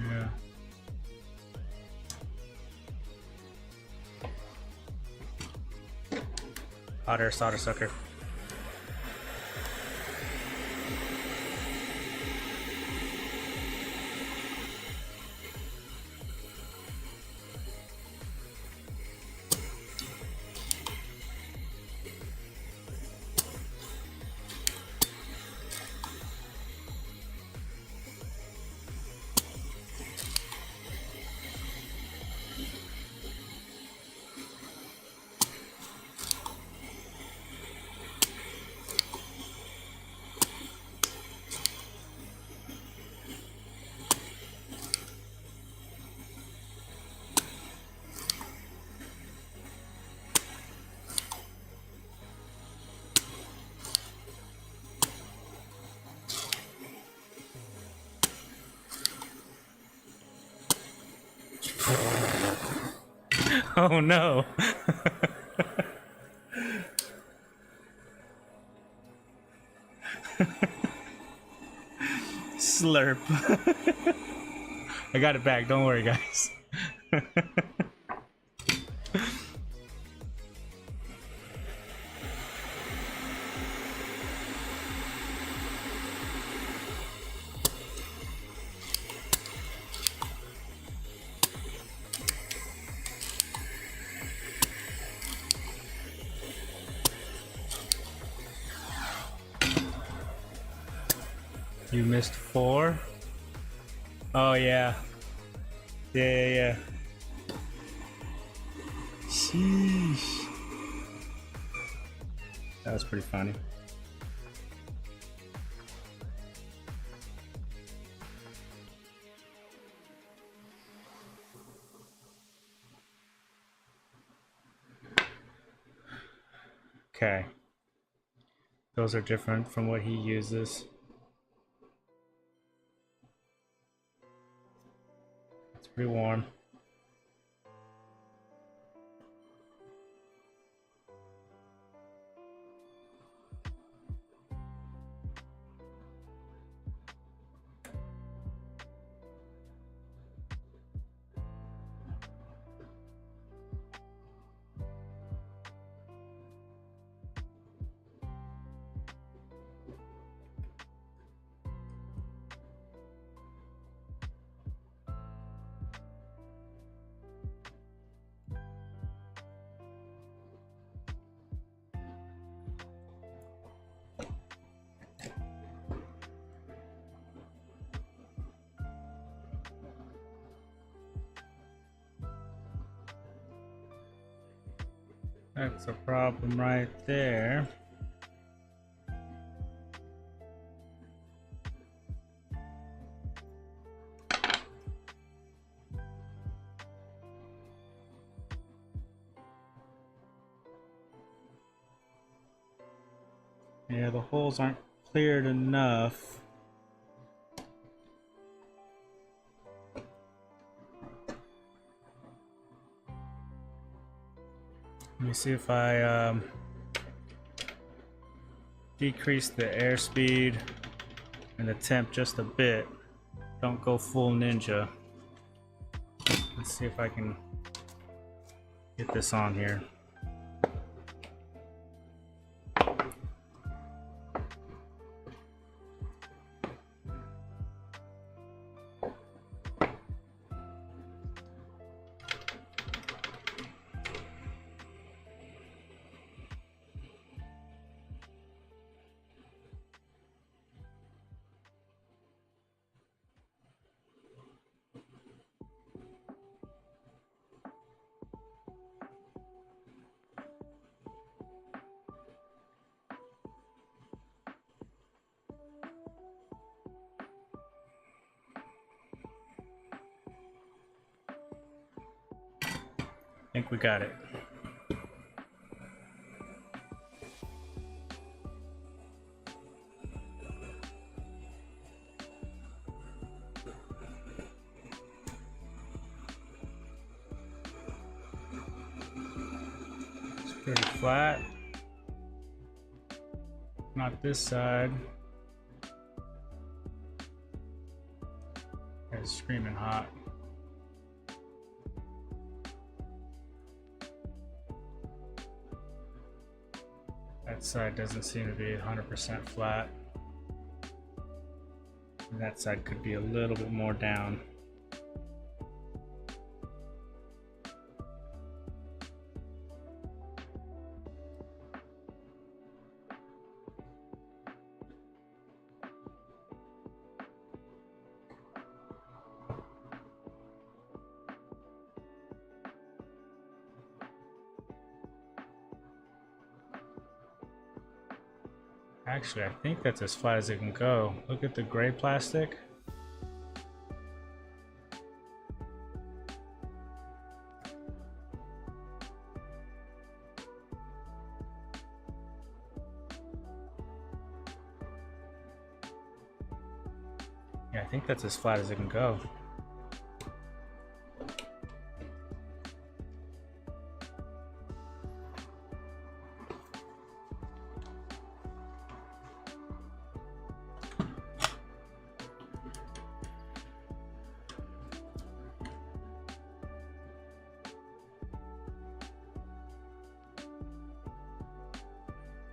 Yeah. Hot air solder sucker. Oh no. Slurp. I got it back, don't worry guys. You missed 4? Oh yeah. Yeah. Sheesh. That was pretty funny. Okay. Those are different from what he uses. It's pretty warm. That's a problem right there. Yeah, the holes aren't cleared enough. Let me see if I decrease the airspeed and the temp just a bit. Don't go full ninja. Let's see if I can get this on here. I think we got it. It's pretty flat. Not this side. It's screaming hot. That side doesn't seem to be 100% flat. And that side could be a little bit more down. Actually, I think that's as flat as it can go. Look at the gray plastic. Yeah, I think that's as flat as it can go.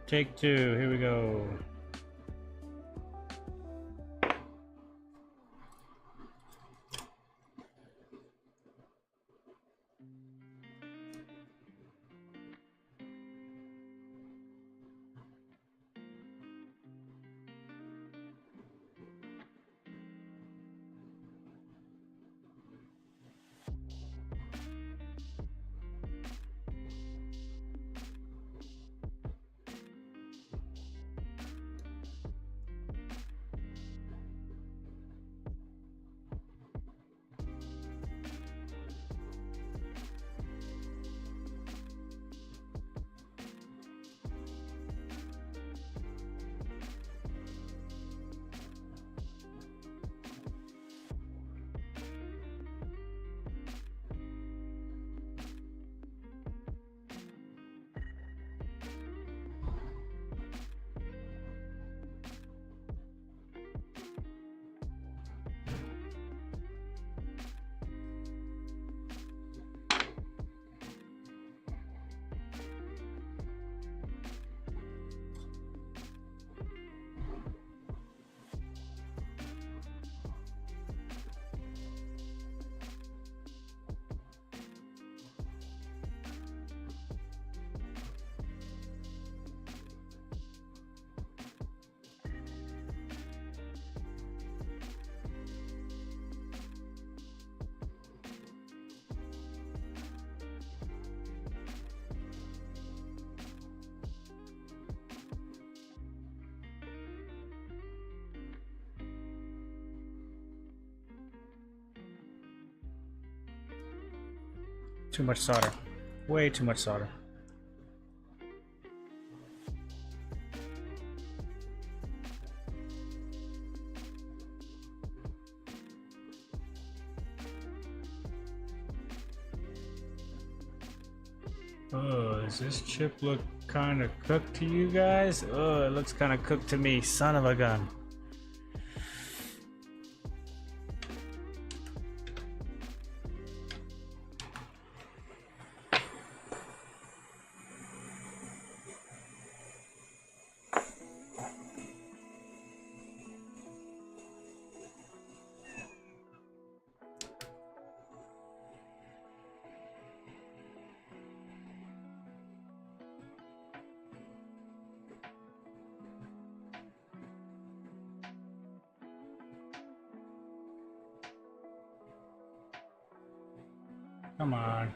Take two, here we go. Too much solder. Way too much solder. Oh, does this chip look kind of cooked to you guys? Oh, it looks kind of cooked to me. Son of a gun. Come on.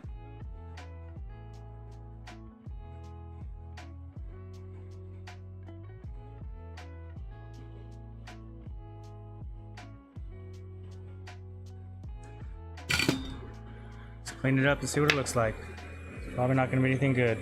Let's clean it up and see what it looks like. It's probably not going to be anything good.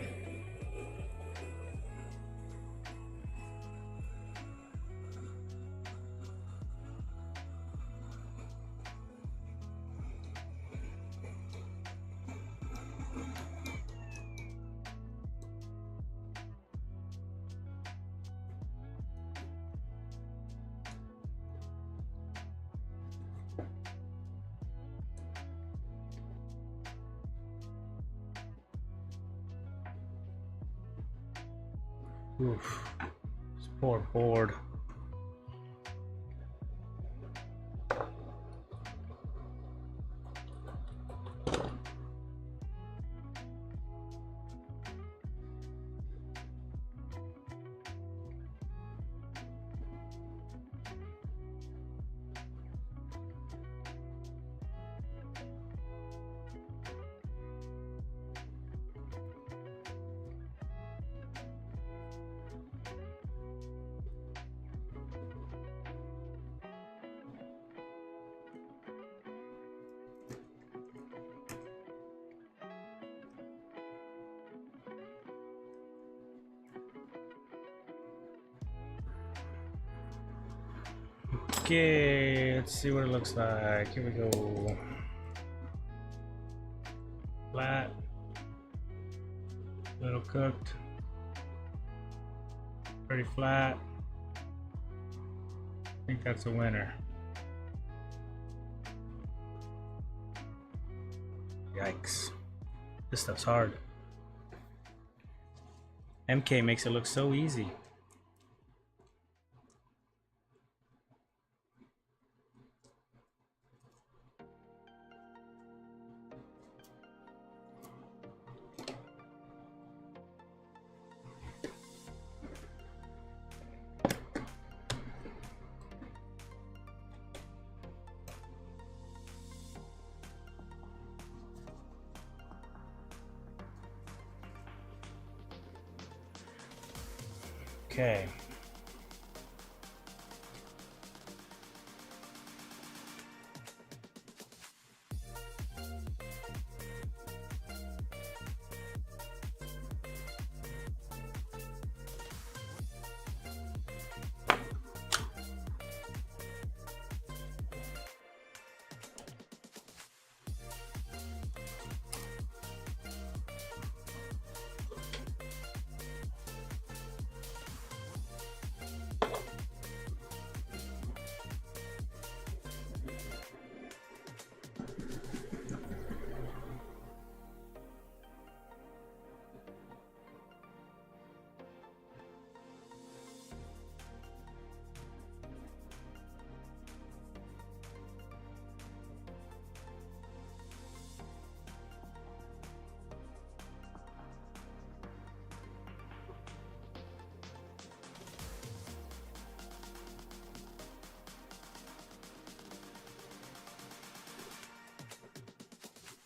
Oof. This poor board. Okay, let's see what it looks like. Here we go. Flat. Little cooked. Pretty flat. I think that's a winner. Yikes. This stuff's hard. MK makes it look so easy. Okay.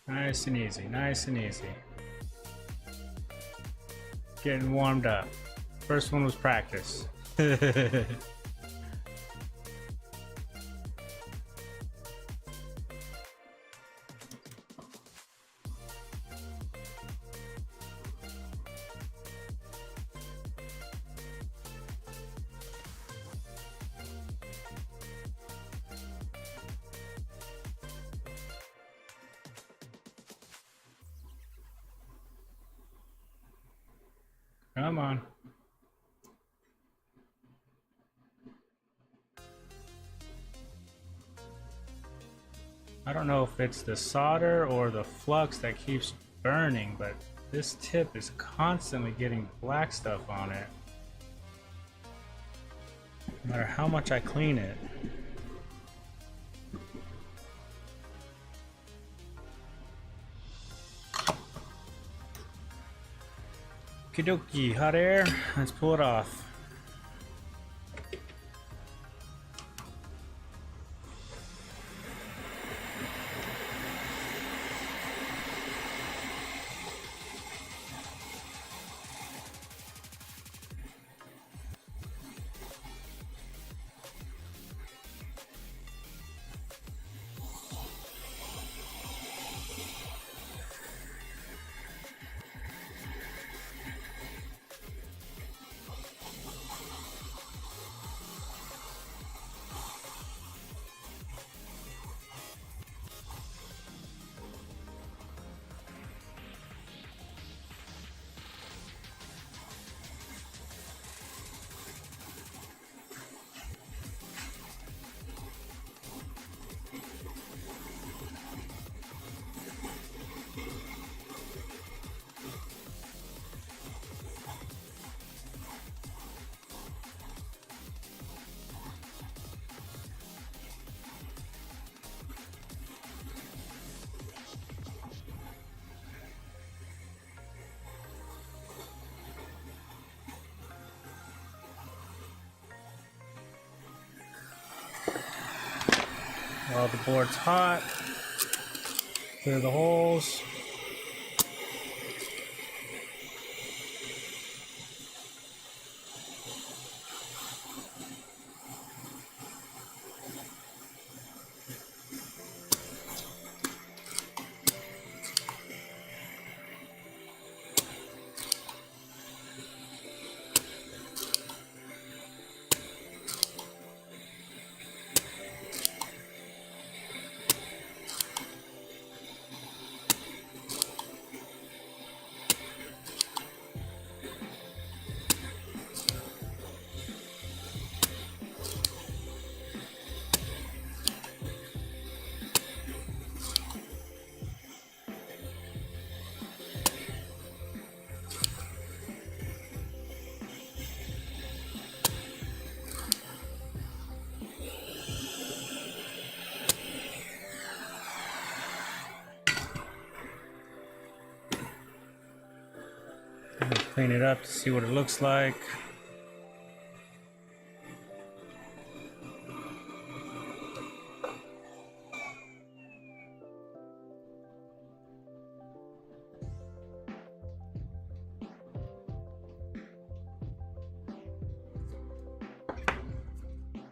Nice and easy, nice and easy. Getting warmed up. First one was practice. Come on. I don't know if it's the solder or the flux that keeps burning, but this tip is constantly getting black stuff on it. No matter how much I clean it. Okie dokie, hot air. Let's pull it off. While the board's hot, clear the holes. clean it up to see what it looks like.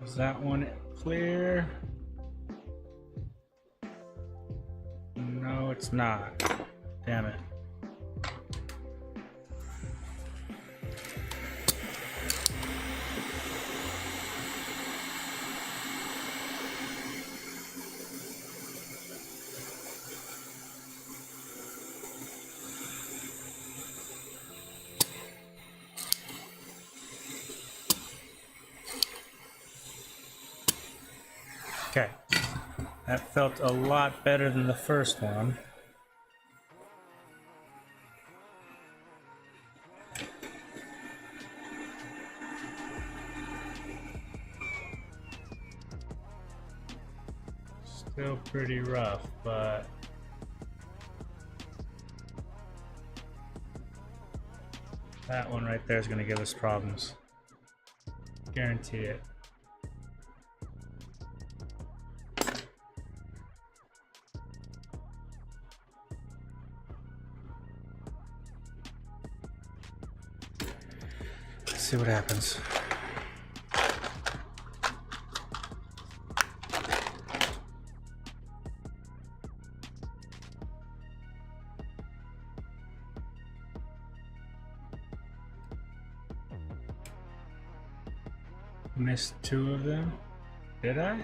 Is that one clear? No, it's not. Damn it. Okay, that felt a lot better than the first one. Still pretty rough, but that one right there is going to give us problems. Guarantee it. Let's see what happens. Missed two of them. Did I?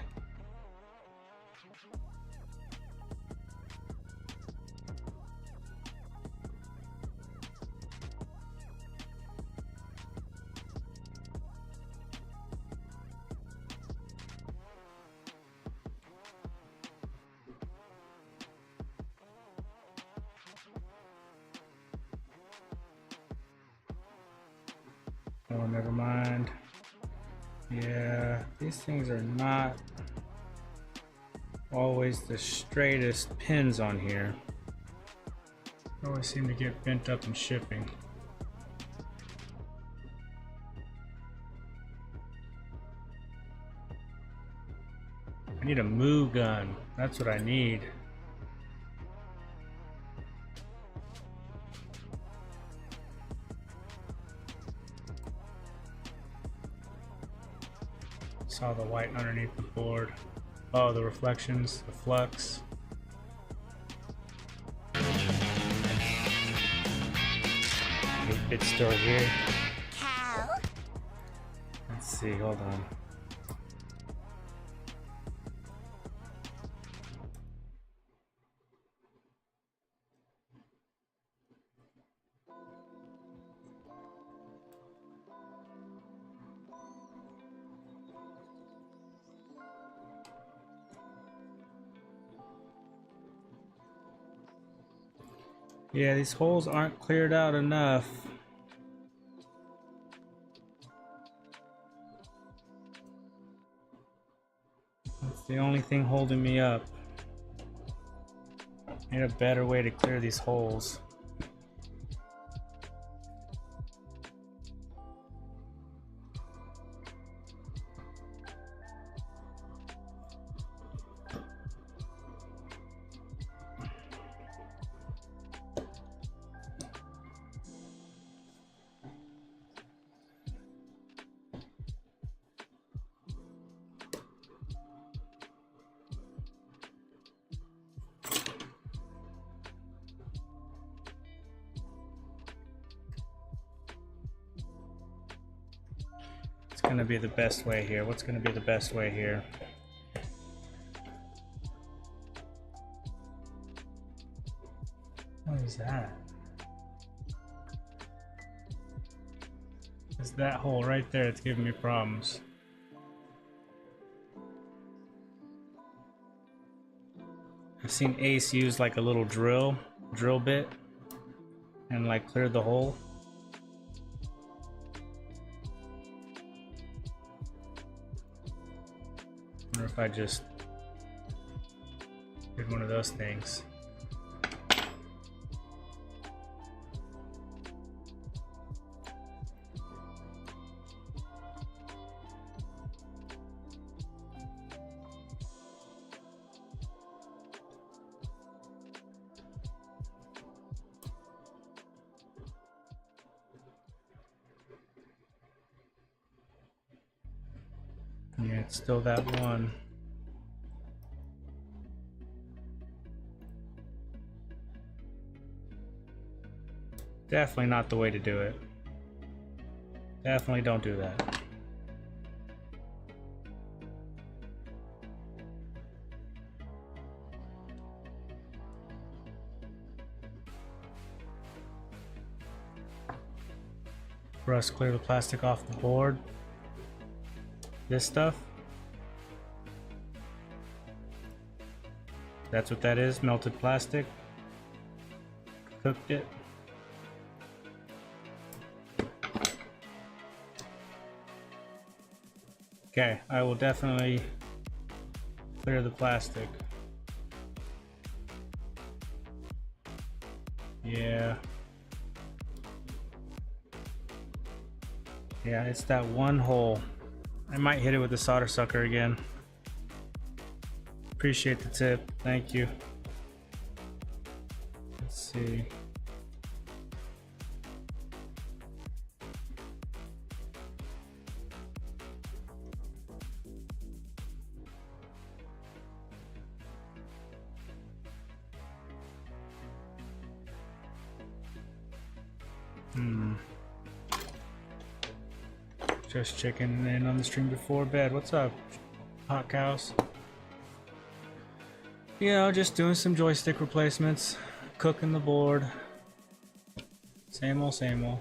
Oh, never mind. Yeah, these things are not always the straightest pins on here. They always seem to get bent up in shipping. I need a moo gun. That's what I need. Saw the white underneath the board. Oh, the reflections, the flux. 8-bit store here. Cow. Let's see, hold on. Yeah, these holes aren't cleared out enough. That's the only thing holding me up. I need a better way to clear these holes. What's gonna be the best way here? What's gonna be the best way here? What is that? It's that hole right there that's giving me problems. I've seen Ace use like a little drill bit and like clear the hole. I wonder if I just did one of those things. it's still that one. Definitely not the way to do it. Definitely don't do that. Rust, clear the plastic off the board. This stuff. That's what that is, melted plastic. Cooked it. Okay, I will definitely clear the plastic. Yeah. Yeah, it's that one hole. I might hit it with the solder sucker again. Appreciate the tip. Thank you. Let's see. Just checking in on the stream before bed. What's up, hot cows? You know, just doing some joystick replacements, cooking the board. Same old, same old.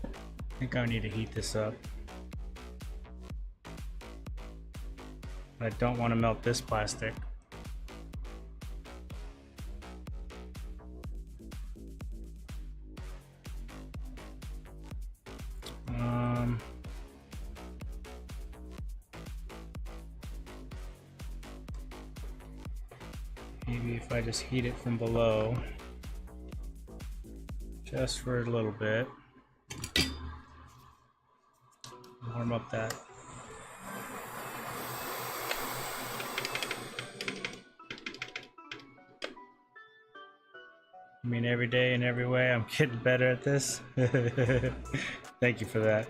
I think I need to heat this up. I don't want to melt this plastic. Maybe if I just heat it from below, just for a little bit, warm up that. I mean, every day and every way, I'm getting better at this. Thank you for that.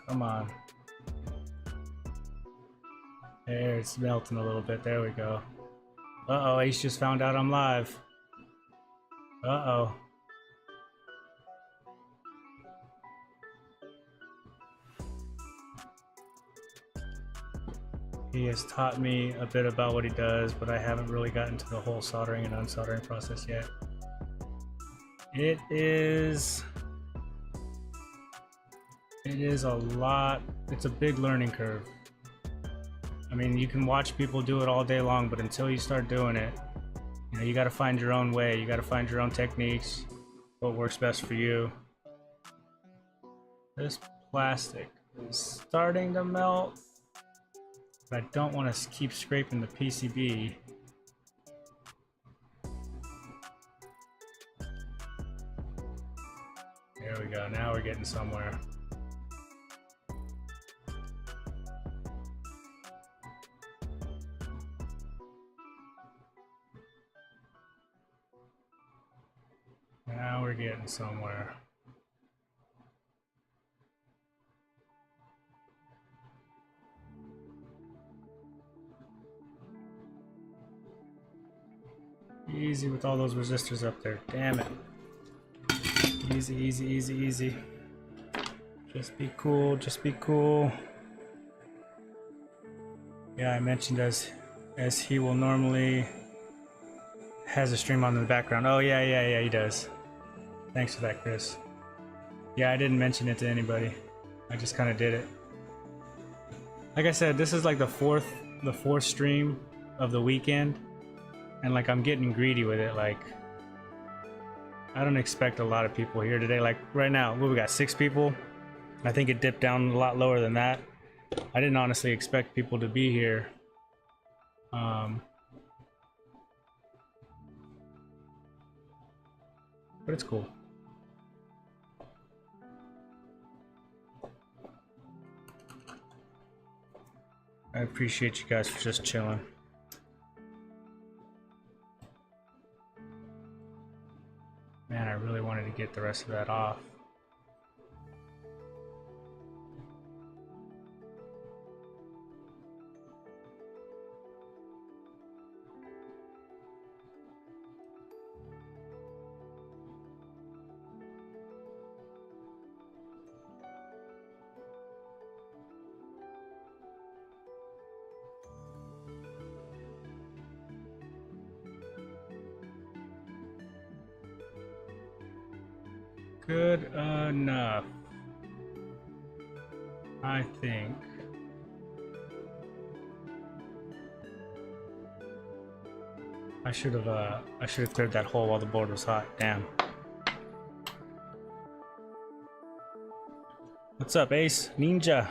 Come on. There, it's melting a little bit. There we go. Uh-oh, Ace just found out I'm live. Uh-oh. He has taught me a bit about what he does, but I haven't really gotten to the whole soldering and unsoldering process yet. It is a lot. It's a big learning curve. I mean, you can watch people do it all day long, but until you start doing it, you know, you got to find your own way. You got to find your own techniques, what works best for you. This plastic is starting to melt, but I don't want to keep scraping the PCB. There we go. Now we're getting somewhere. Now we're getting somewhere. Easy with all those resistors up there. Damn it. Easy, easy, easy, easy. Just be cool, just be cool. Yeah, I mentioned as he will normally has a stream on in the background. Oh yeah, he does. Thanks for that, Chris. Yeah, I didn't mention it to anybody. I just kind of did it. Like I said, this is like the fourth stream of the weekend, and like I'm getting greedy with it. Like I don't expect a lot of people here today. Like right now, we got 6 people. I think it dipped down a lot lower than that. I didn't honestly expect people to be here. But it's cool. I appreciate you guys for just chilling. Man, I really wanted to get the rest of that off. Good enough, I think. I should have cleared that hole while the board was hot. Damn. What's up, Ace? Ninja.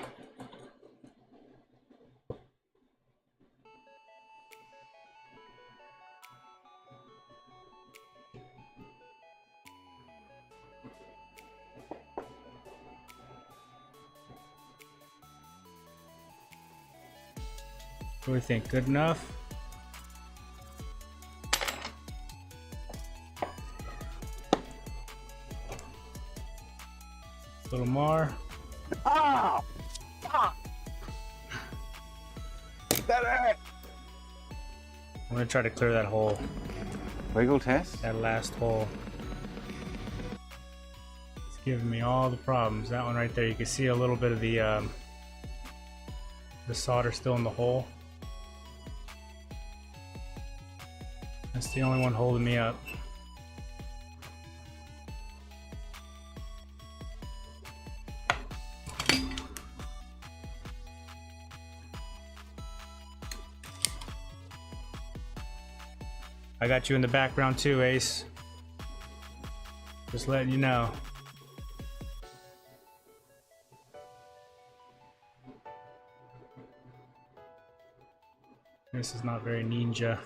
What do we think? Good enough? A little more. Oh! Fuck! That hurt! I'm gonna try to clear that hole. Wiggle test? That last hole. It's giving me all the problems. That one right there, you can see a little bit of the solder still in the hole. That's the only one holding me up. I got you in the background too, Ace. Just letting you know. This is not very ninja.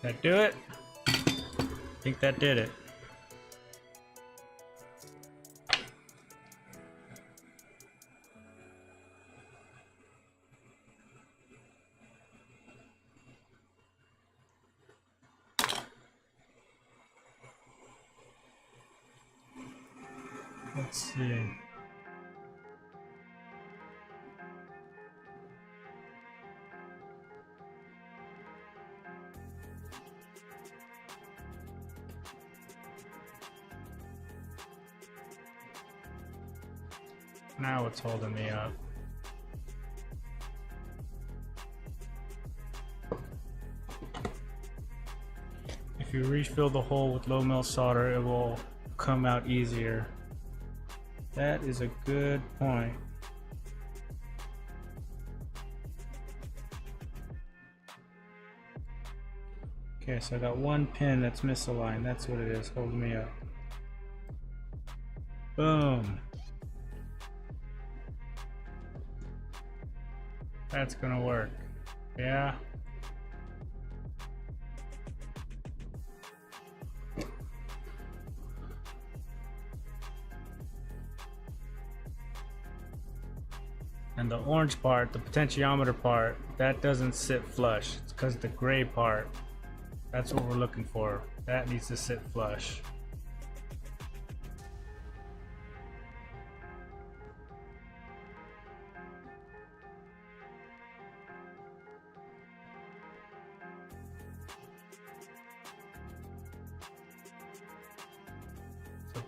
That do it? I think that did it. Let's see. Now it's holding me up. If you refill the hole with low melt solder, it will come out easier. That is a good point. Okay, so I got one pin that's misaligned. That's what it is, holding me up. Boom. That's gonna work. Yeah. And the orange part, the potentiometer part, that doesn't sit flush. It's because the gray part, that's what we're looking for. That needs to sit flush.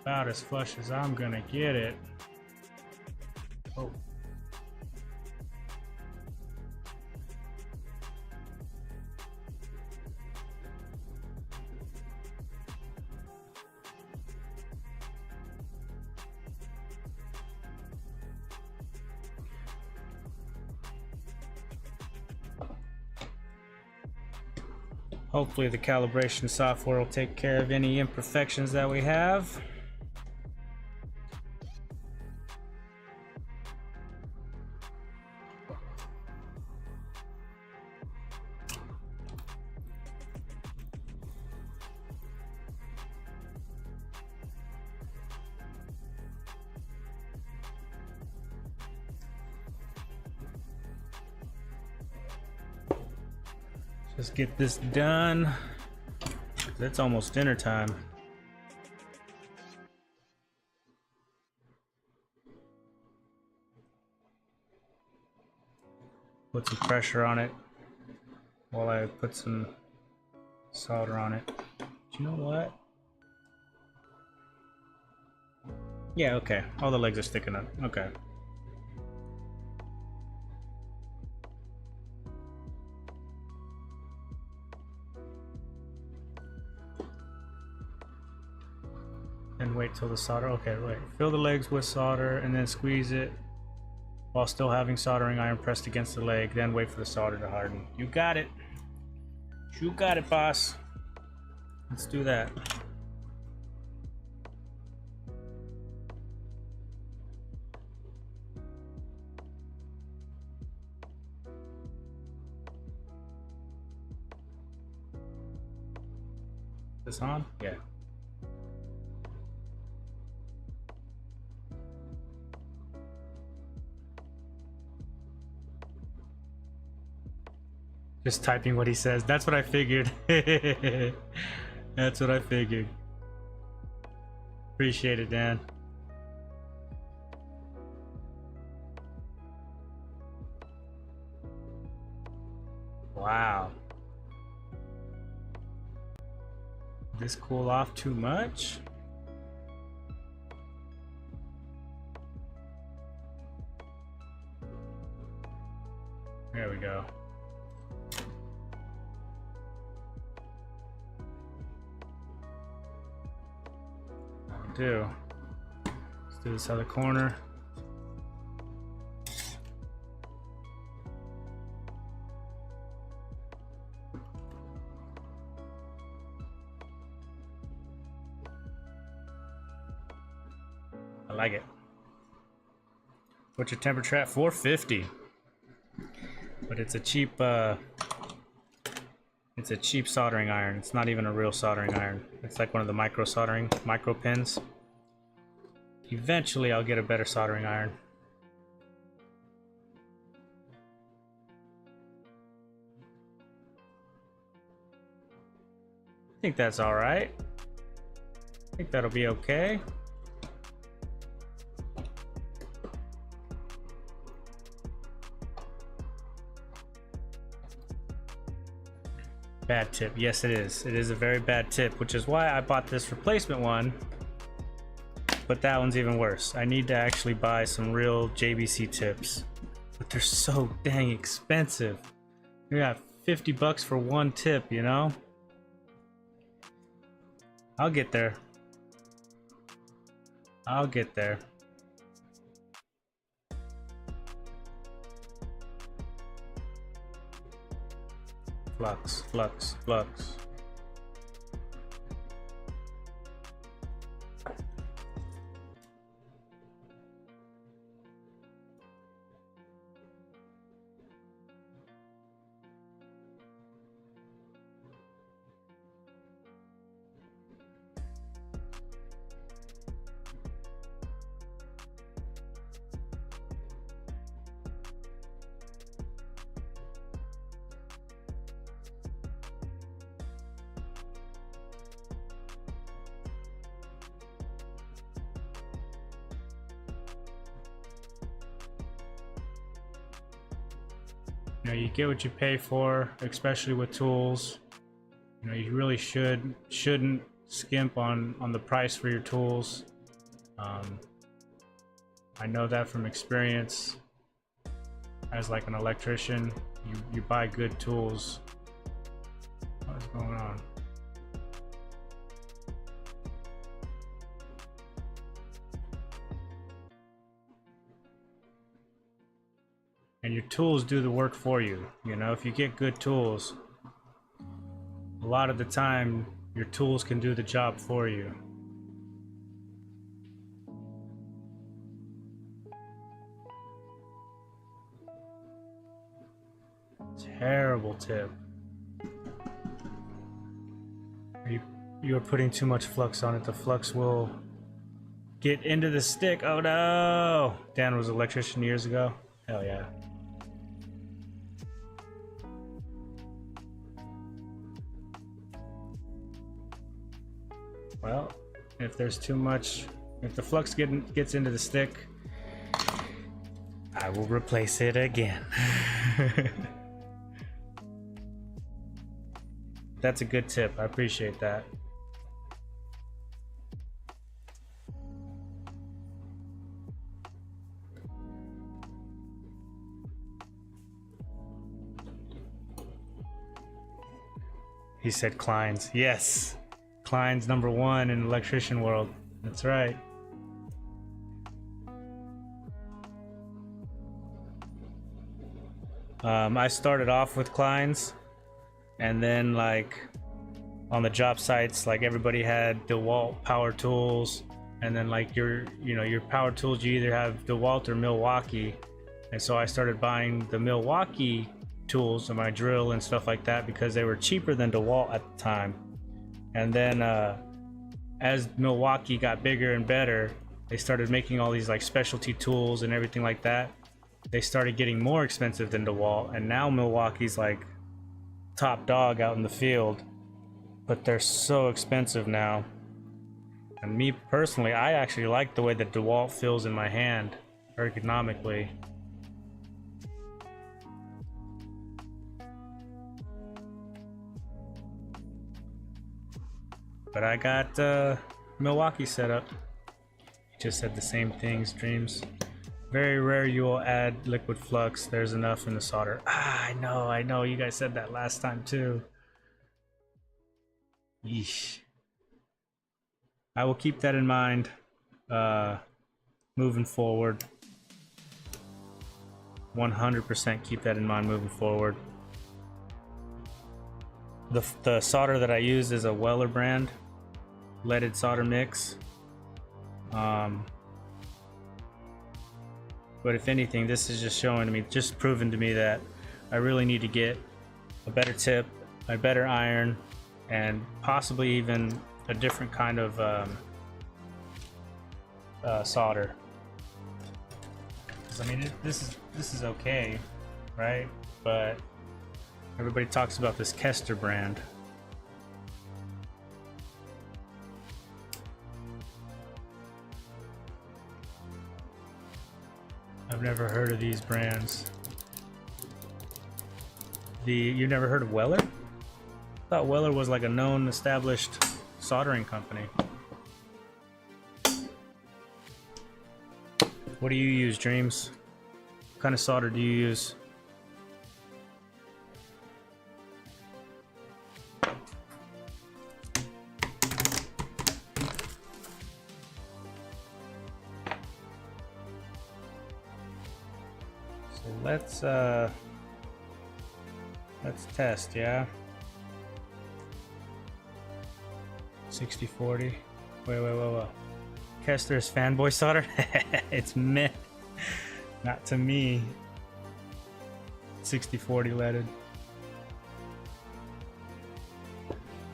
About as flush as I'm gonna get it. Oh. Hopefully the calibration software will take care of any imperfections that we have. Let's get this done. It's almost dinner time. Put some pressure on it while I put some solder on it. Do you know what? Yeah, okay. All the legs are sticking up. Okay. And wait till the solder. Okay, wait. Fill the legs with solder and then squeeze it while still having soldering iron pressed against the leg. Then wait for the solder to harden. You got it. You got it, boss. Let's do that. This on? Yeah. Just typing what he says. That's what I figured. That's what I figured. Appreciate it, Dan. Wow. Did this cool off too much? There we go. Do. Let's do this other corner. I like it. What's your temperature at? 450. But it's a cheap soldering iron. It's not even a real soldering iron. It's like one of the micro pins. Eventually I'll get a better soldering iron. I think that's all right. I think that'll be okay. Bad tip. Yes, it is. It is a very bad tip, which is why I bought this replacement one. But that one's even worse. I need to actually buy some real JBC tips. But they're so dang expensive. You got 50 bucks for one tip, you know? I'll get there. I'll get there. Flux, flux, flux. You know, you get what you pay for, especially with tools. You know, you really shouldn't skimp on the price for your tools. I know that from experience as like an electrician. You buy good tools. What's going on? And your tools do the work for you. You know, if you get good tools, a lot of the time your tools can do the job for you. Terrible tip. You're putting too much flux on it. The flux will get into the stick. Oh no! Dan was an electrician years ago. Hell yeah. Well, if there's too much, if the flux gets into the stick, I will replace it again. That's a good tip. I appreciate that. He said Klein's. Yes. Klein's #1 in electrician world. That's right. I started off with Klein's, and then like on the job sites, like everybody had DeWalt power tools, and then like your power tools, you either have DeWalt or Milwaukee, and so I started buying the Milwaukee tools and my drill and stuff like that because they were cheaper than DeWalt at the time. And then as Milwaukee got bigger and better, they started making all these like specialty tools and everything like that. They started getting more expensive than DeWalt, and now Milwaukee's like top dog out in the field, but they're so expensive now. And me personally, I actually like the way that DeWalt feels in my hand ergonomically. But I got Milwaukee set up. Just said the same things, Dreams. Very rare you will add liquid flux. There's enough in the solder. Ah, I know. You guys said that last time too. Yeesh. I will keep that in mind moving forward. 100% keep that in mind moving forward. The solder that I use is a Weller brand leaded solder mix. But if anything, this is just showing me, just proving to me that I really need to get a better tip, a better iron, and possibly even a different kind of solder. 'Cause, I mean, this is okay, right? But everybody talks about this Kester brand. I've never heard of these brands. You never heard of Weller? I thought Weller was like a known, established soldering company. What do you use, Dreams? What kind of solder do you use? Let's test, yeah. 6040. Wait. Kester's fanboy solder? It's meh. Not to me. 6040 leaded.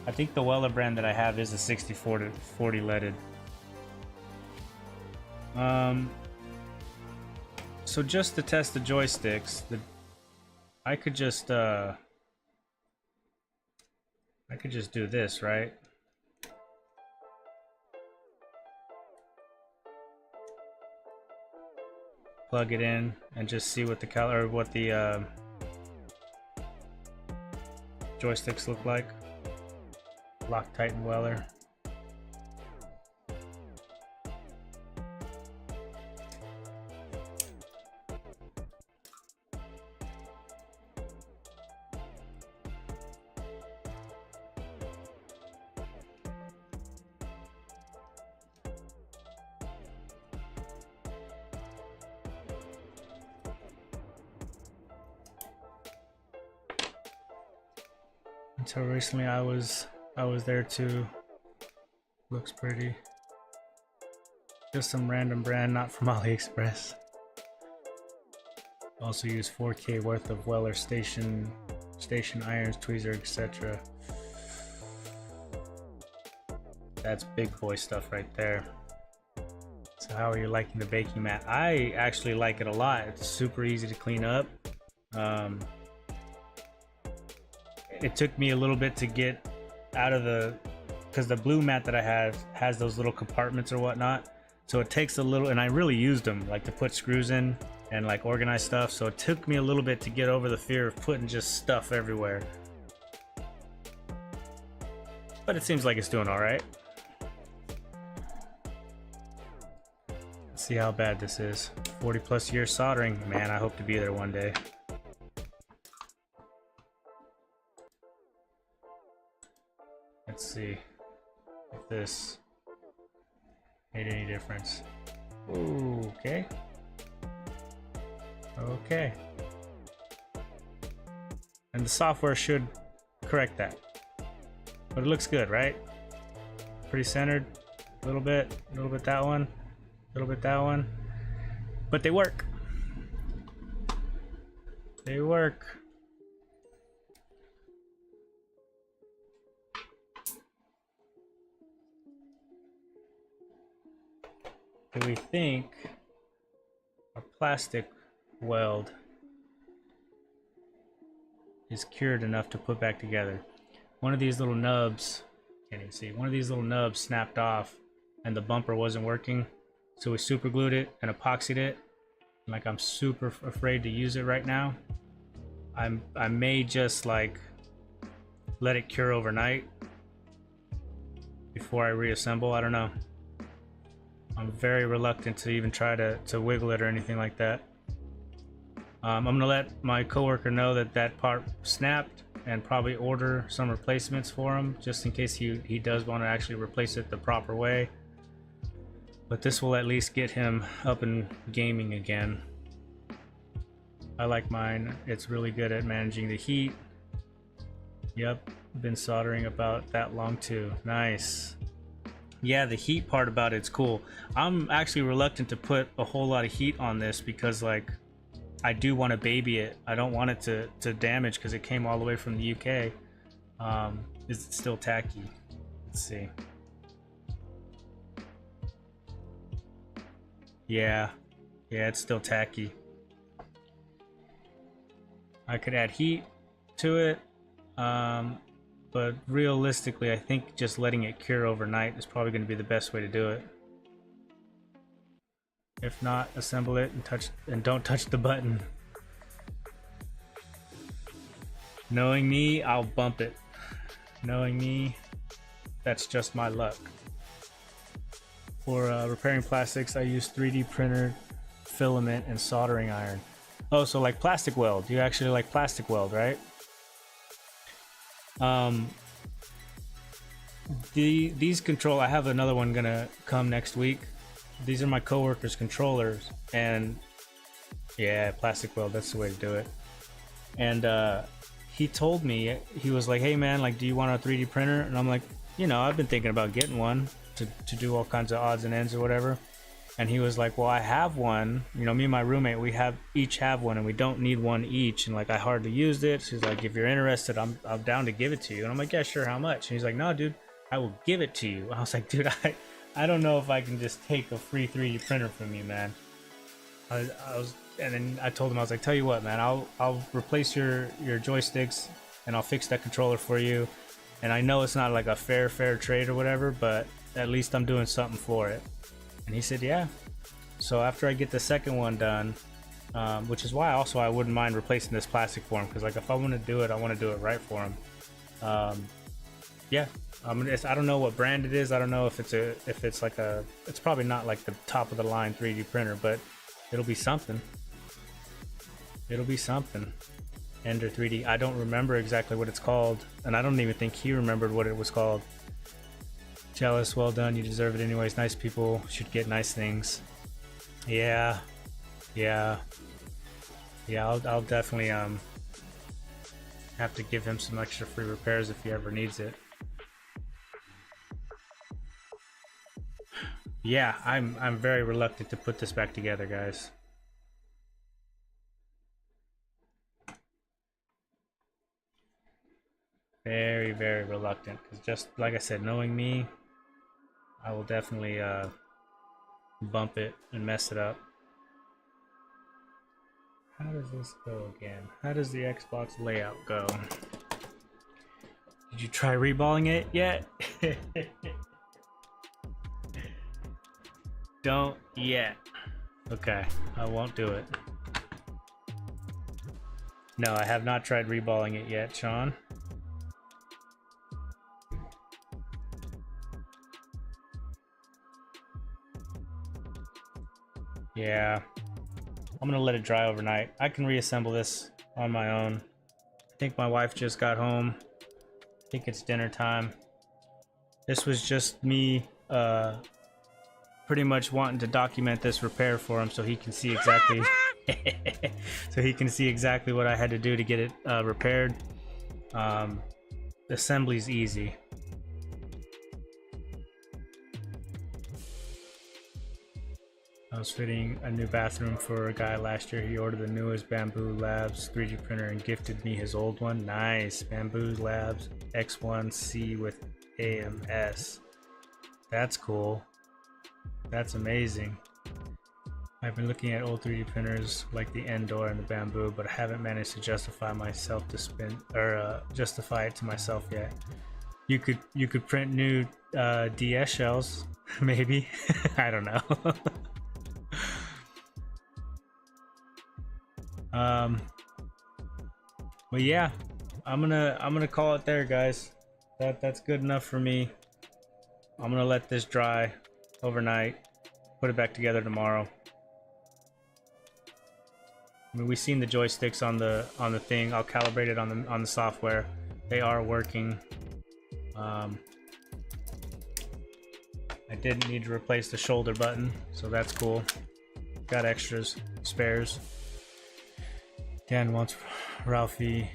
I think the Weller brand that I have is a 6040 leaded. So just to test the joysticks, I could just do this, right? Plug it in and just see what the color, what the joysticks look like. Loctite and Weller. Until recently I was there too. Looks pretty. Just some random brand, not from AliExpress. Also use 4K worth of Weller station irons, tweezer, etc. That's big boy stuff right there. So how are you liking the baking mat? I actually like it a lot. It's super easy to clean up. It took me a little bit to get out of because the blue mat that I have has those little compartments or whatnot. So it takes a little, and I really used them like to put screws in and like organize stuff. So it took me a little bit to get over the fear of putting just stuff everywhere. But it seems like it's doing all right. Let's see how bad this is. 40 plus years soldering. Man, I hope to be there one day. Let's see if this made any difference. Okay. Okay. And the software should correct that. But it looks good, right? Pretty centered. A little bit that one. A little bit that one. But they work. They work. Do we think our plastic weld is cured enough to put back together? One of these little nubs, can't even see, one of these little nubs snapped off and the bumper wasn't working. So we super glued it and epoxied it. Like, I'm super afraid to use it right now. I may just like let it cure overnight before I reassemble. I don't know. I'm very reluctant to even try to wiggle it or anything like that. I'm gonna let my coworker know that that part snapped and probably order some replacements for him just in case he does want to actually replace it the proper way. But this will at least get him up and gaming again. I like mine. It's really good at managing the heat. Yep, been soldering about that long too. Nice. Yeah, the heat part about it's cool. I'm actually reluctant to put a whole lot of heat on this because, like, I do want to baby it. I don't want it to damage because it came all the way from the UK. Is it still tacky? Let's see. Yeah, it's still tacky. I could add heat to it. But realistically, I think just letting it cure overnight is probably going to be the best way to do it. If not, assemble it and don't touch the button. Knowing me, I'll bump it. Knowing me, that's just my luck. For repairing plastics, I use 3D printer, filament, and soldering iron. Oh, so like plastic weld. You actually like plastic weld, right? These control, I have another one gonna come next week. These are my coworkers' controllers, and yeah, plastic weld, that's the way to do it. And he told me, he was like, hey man, like, do you want a 3D printer? And I'm like, you know, I've been thinking about getting one to do all kinds of odds and ends or whatever. And he was like, well, I have one. You know, me and my roommate, we each have one, and we don't need one each. And like, I hardly used it. So he's like, if you're interested, I'm down to give it to you. And I'm like, yeah, sure, how much? And he's like, no, dude, I will give it to you. I was like, dude, I don't know if I can just take a free 3D printer from you, man. And then I told him, I was like, tell you what, man, I'll replace your joysticks and I'll fix that controller for you. And I know it's not like a fair trade or whatever, but at least I'm doing something for it. And he said, yeah. So after I get the second one done, which is why also I wouldn't mind replacing this plastic for him, because like if I want to do it, I want to do it right for him. Yeah, I don't know what brand it is. I don't know if it's like it's probably not like the top of the line 3D printer, but it'll be something. It'll be something. Ender 3D. I don't remember exactly what it's called, and I don't even think he remembered what it was called. Jealous, well done, you deserve it anyways. Nice people should get nice things. Yeah, I'll definitely have to give him some extra free repairs if he ever needs it. Yeah, I'm very reluctant to put this back together, guys. Very, very reluctant, because just like I said, knowing me, I will definitely bump it and mess it up. How does this go again? How does the Xbox layout go? Did you try reballing it yet? Don't yet. Okay, I won't do it. No, I have not tried reballing it yet, Sean. Yeah, I'm gonna let it dry overnight. I can reassemble this on my own. I think my wife just got home. I think it's dinner time. This was just me pretty much wanting to document this repair for him so he can see exactly what I had to do to get it repaired. Assembly's easy. I was fitting a new bathroom for a guy last year. He ordered the newest Bamboo Labs 3D printer and gifted me his old one. Nice. Bamboo Labs X1C with AMS. That's cool. That's amazing. I've been looking at old 3D printers like the Endor and the Bamboo, but I haven't managed to justify justify it to myself yet. You could print new DS shells, maybe. I don't know. But yeah, I'm gonna call it there, guys. That's good enough for me. I'm gonna let this dry overnight, put it back together tomorrow. I mean, we've seen the joysticks on the thing. I'll calibrate it on the software. They are working. I didn't need to replace the shoulder button, so that's cool. Got extras, spares. Dan wants Ralphie.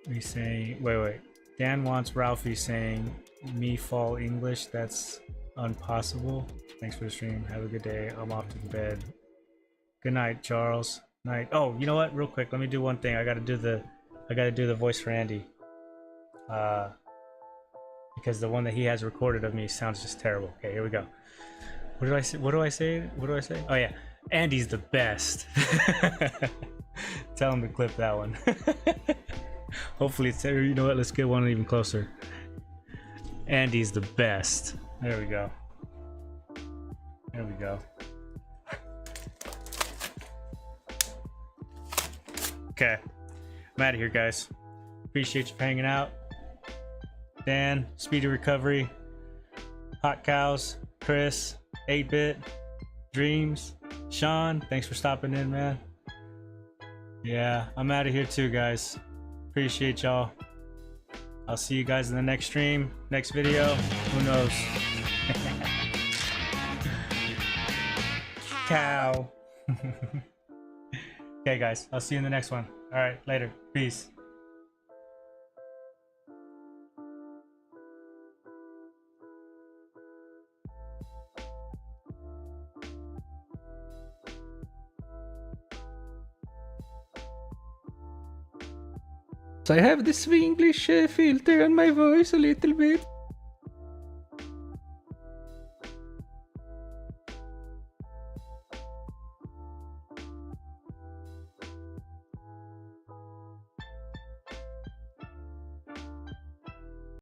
We say wait. Dan wants Ralphie saying me fall English. That's impossible. Thanks for the stream. Have a good day. I'm off to bed. Good night, Charles. Night. Oh, you know what? Real quick, let me do one thing. I gotta do the voice for Andy. Because the one that he has recorded of me sounds just terrible. Okay, here we go. What do I say? What do I say? Oh yeah, Andy's the best. Tell him to clip that one. Hopefully it's there. You know what? Let's get one even closer. Andy's the best. There we go. There we go. Okay, I'm out of here, guys. Appreciate you for hanging out. Dan, speedy recovery. Hot Cows, Chris, 8-Bit, Dreams, Sean, thanks for stopping in, man. Yeah, I'm out of here too, guys. Appreciate y'all. I'll see you guys in the next stream, next video. Who knows? Cow. Okay, guys, I'll see you in the next one. All right, later. Peace. I have the Swinglish filter on my voice a little bit.